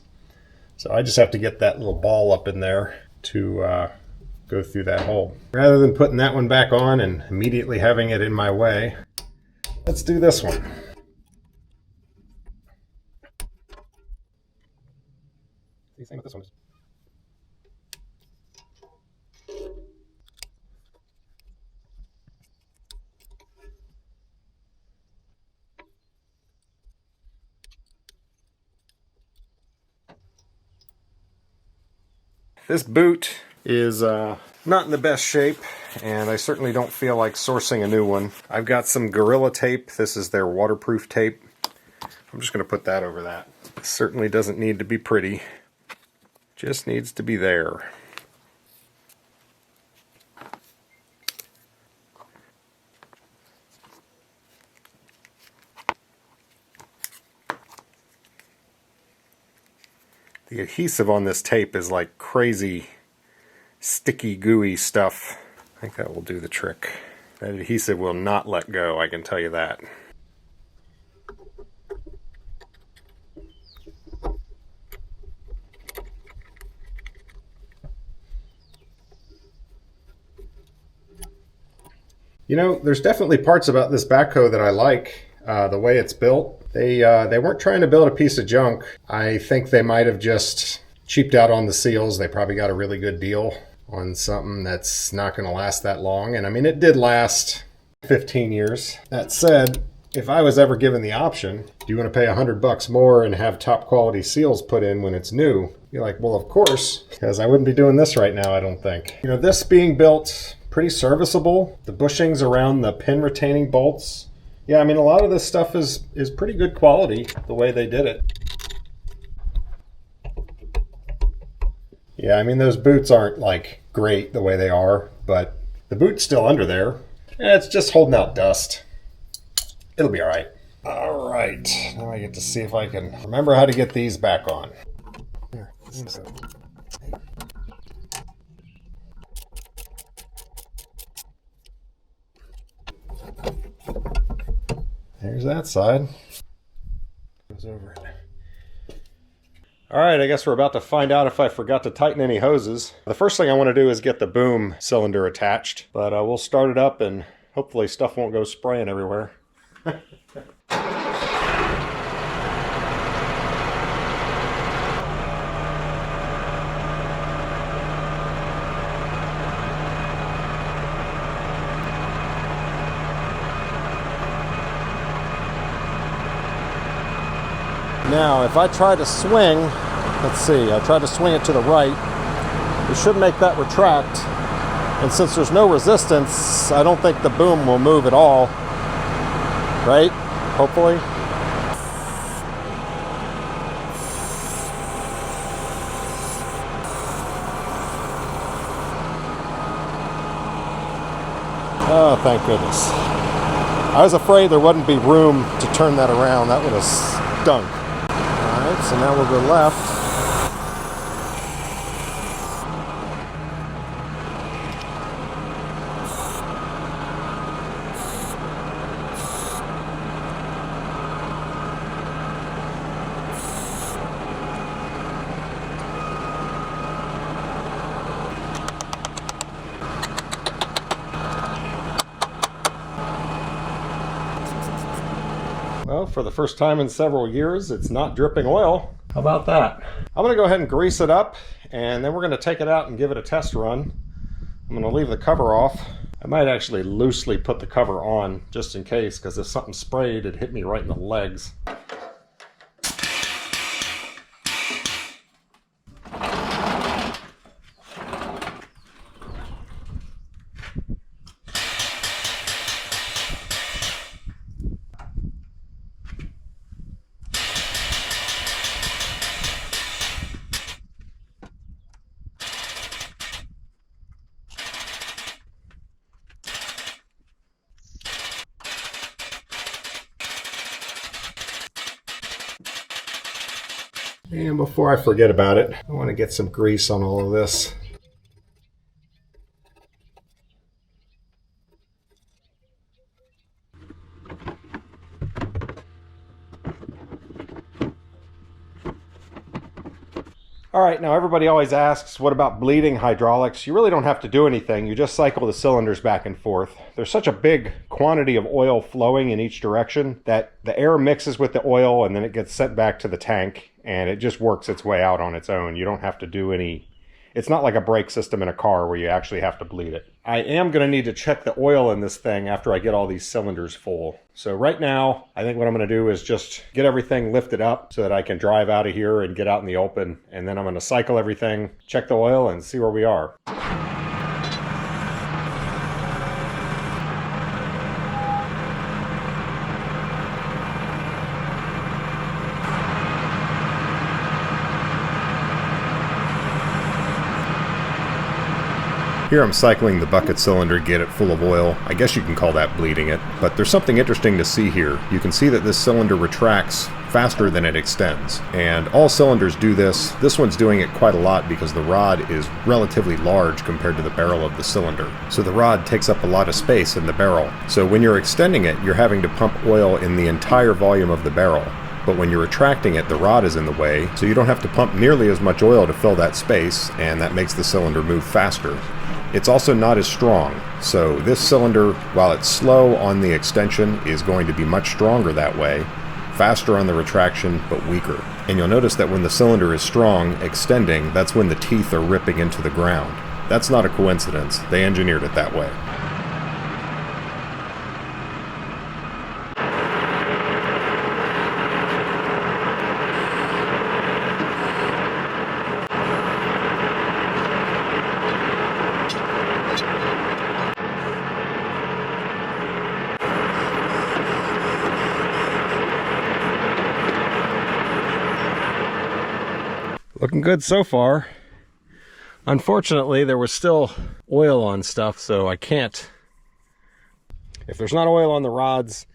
So I just have to get that little ball up in there to go through that hole. Rather than putting that one back on and immediately having it in my way, let's do this one. Same with this one. This boot is not in the best shape, and I certainly don't feel like sourcing a new one. I've got some Gorilla tape. This is their waterproof tape. I'm just going to put that over that. It certainly doesn't need to be pretty. Just needs to be there. The adhesive on this tape is like crazy sticky, gooey stuff. I think that will do the trick. That adhesive will not let go, I can tell you that. You know, there's definitely parts about this backhoe that I like. The way it's built. They weren't trying to build a piece of junk. I think they might have just cheaped out on the seals. They probably got a really good deal on something that's not going to last that long. And I mean, it did last 15 years. That said, if I was ever given the option, do you want to pay $100 more and have top quality seals put in when it's new? You're like, well, of course, because I wouldn't be doing this right now, I don't think. You know, this being built pretty serviceable. The bushings around the pin retaining bolts. Yeah, I mean, a lot of this stuff is pretty good quality, the way they did it. Yeah, I mean, those boots aren't, like, great the way they are, but the boot's still under there. It's just holding out dust. It'll be all right. All right, now I get to see if I can remember how to get these back on. Here, there's that side. goes over it. All right, I guess we're about to find out if I forgot to tighten any hoses. The first thing I want to do is get the boom cylinder attached, but we'll start it up and hopefully stuff won't go spraying everywhere. Now, if I try to swing, let's see, I try to swing it to the right, it should make that retract. And since there's no resistance, I don't think the boom will move at all. Right? Hopefully. Oh, thank goodness. I was afraid there wouldn't be room to turn that around. That would have stunk. Alright, so now we'll go left. Well, for the first time in several years, it's not dripping oil. How about that? I'm going to go ahead and grease it up, and then we're going to take it out and give it a test run. I'm going to leave the cover off. I might actually loosely put the cover on, just in case, because if something sprayed, it hit me right in the legs. And before I forget about it, I want to get some grease on all of this. All right, now everybody always asks, what about bleeding hydraulics? You really don't have to do anything. You just cycle the cylinders back and forth. There's such a big quantity of oil flowing in each direction that the air mixes with the oil and then it gets sent back to the tank and it just works its way out on its own. You don't have to do any... It's not like a brake system in a car where you actually have to bleed it. I am going to need to check the oil in this thing after I get all these cylinders full. So right now, I think what I'm going to do is just get everything lifted up so that I can drive out of here and get out in the open. And then I'm going to cycle everything, check the oil, and see where we are. Here I'm cycling the bucket cylinder, get it full of oil. I guess you can call that bleeding it, but there's something interesting to see here. You can see that this cylinder retracts faster than it extends, and all cylinders do this. This one's doing it quite a lot because the rod is relatively large compared to the barrel of the cylinder. So the rod takes up a lot of space in the barrel. So when you're extending it, you're having to pump oil in the entire volume of the barrel. But when you're retracting it, the rod is in the way, so you don't have to pump nearly as much oil to fill that space, and that makes the cylinder move faster. It's also not as strong, so this cylinder, while it's slow on the extension, is going to be much stronger that way, faster on the retraction, but weaker. And you'll notice that when the cylinder is strong, extending, that's when the teeth are ripping into the ground. That's not a coincidence. They engineered it that way. Looking good so far. Unfortunately, there was still oil on stuff, so I can't... If there's not oil on the rods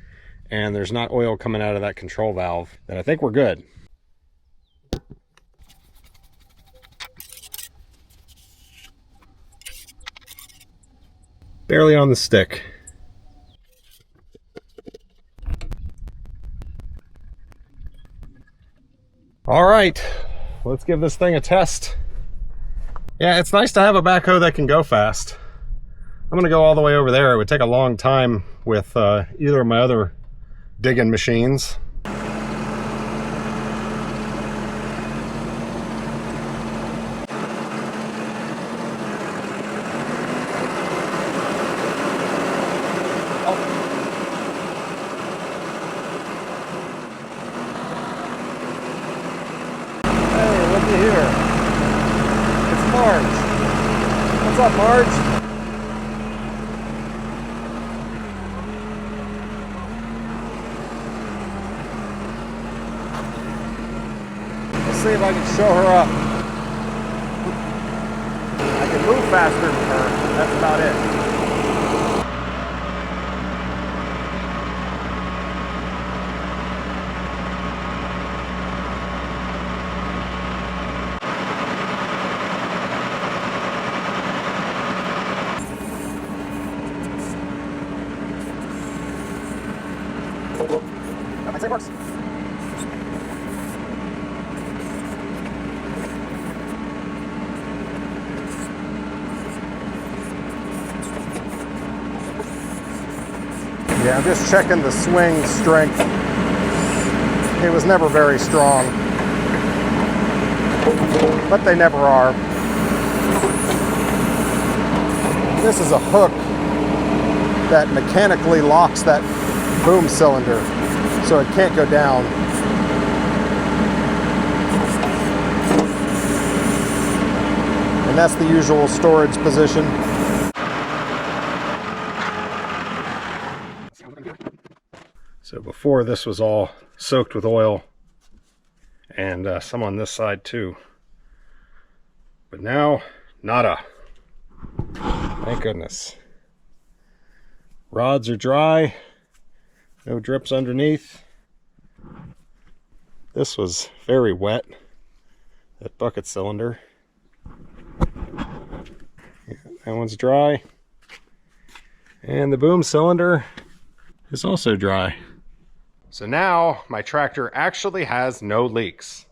and there's not oil coming out of that control valve, then I think we're good. Barely on the stick. All right, let's give this thing a test. Yeah, it's nice to have a backhoe that can go fast. I'm gonna go all the way over there. It would take a long time with either of my other digging machines. Here. It's Marge. What's up, Marge? Let's see if I can show her up. I can move faster than her. That's about it. That might say it works. Yeah, I'm just checking the swing strength. It was never very strong, but they never are. This is a hook that mechanically locks that boom cylinder so it can't go down. And that's the usual storage position. So before, this was all soaked with oil, and some on this side too. But now, nada. Thank goodness. Rods are dry. No drips underneath. This was very wet, that bucket cylinder. Yeah, that one's dry. And the boom cylinder is also dry. So now my tractor actually has no leaks.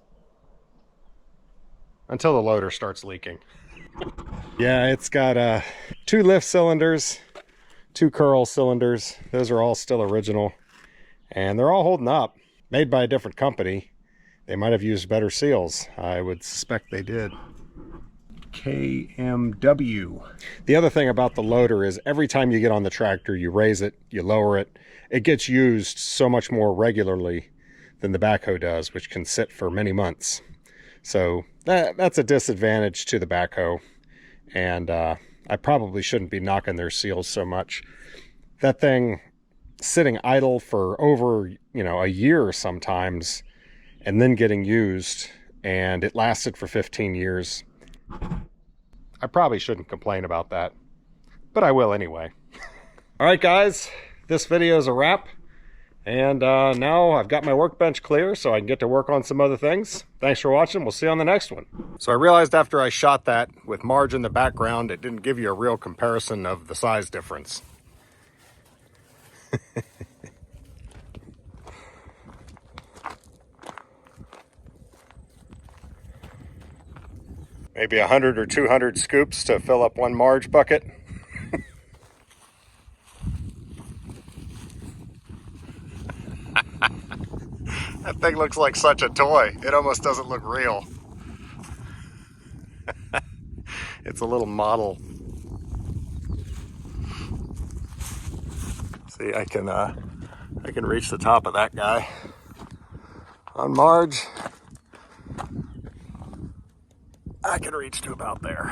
Until the loader starts leaking. Yeah, it's got 2 lift cylinders, 2 curl cylinders. Those are all still original. And they're all holding up. Made by a different company. They might have used better seals. I would suspect they did. KMW. The other thing about the loader is every time you get on the tractor, you raise it, you lower it. It gets used so much more regularly than the backhoe does, which can sit for many months. So that's a disadvantage to the backhoe. And I probably shouldn't be knocking their seals so much. That thing sitting idle for over, a year sometimes, and then getting used, and it lasted for 15 years. I probably shouldn't complain about that, but I will anyway. All right, guys, this video is a wrap, and now I've got my workbench clear so I can get to work on some other things. Thanks for watching. We'll see you on the next one. So I realized after I shot that with Marge in the background, it didn't give you a real comparison of the size difference. Maybe 100 or 200 scoops to fill up one Marge bucket. That thing looks like such a toy. It almost doesn't look real. It's a little model. See, I can reach the top of that guy. On Marge, I can reach to about there.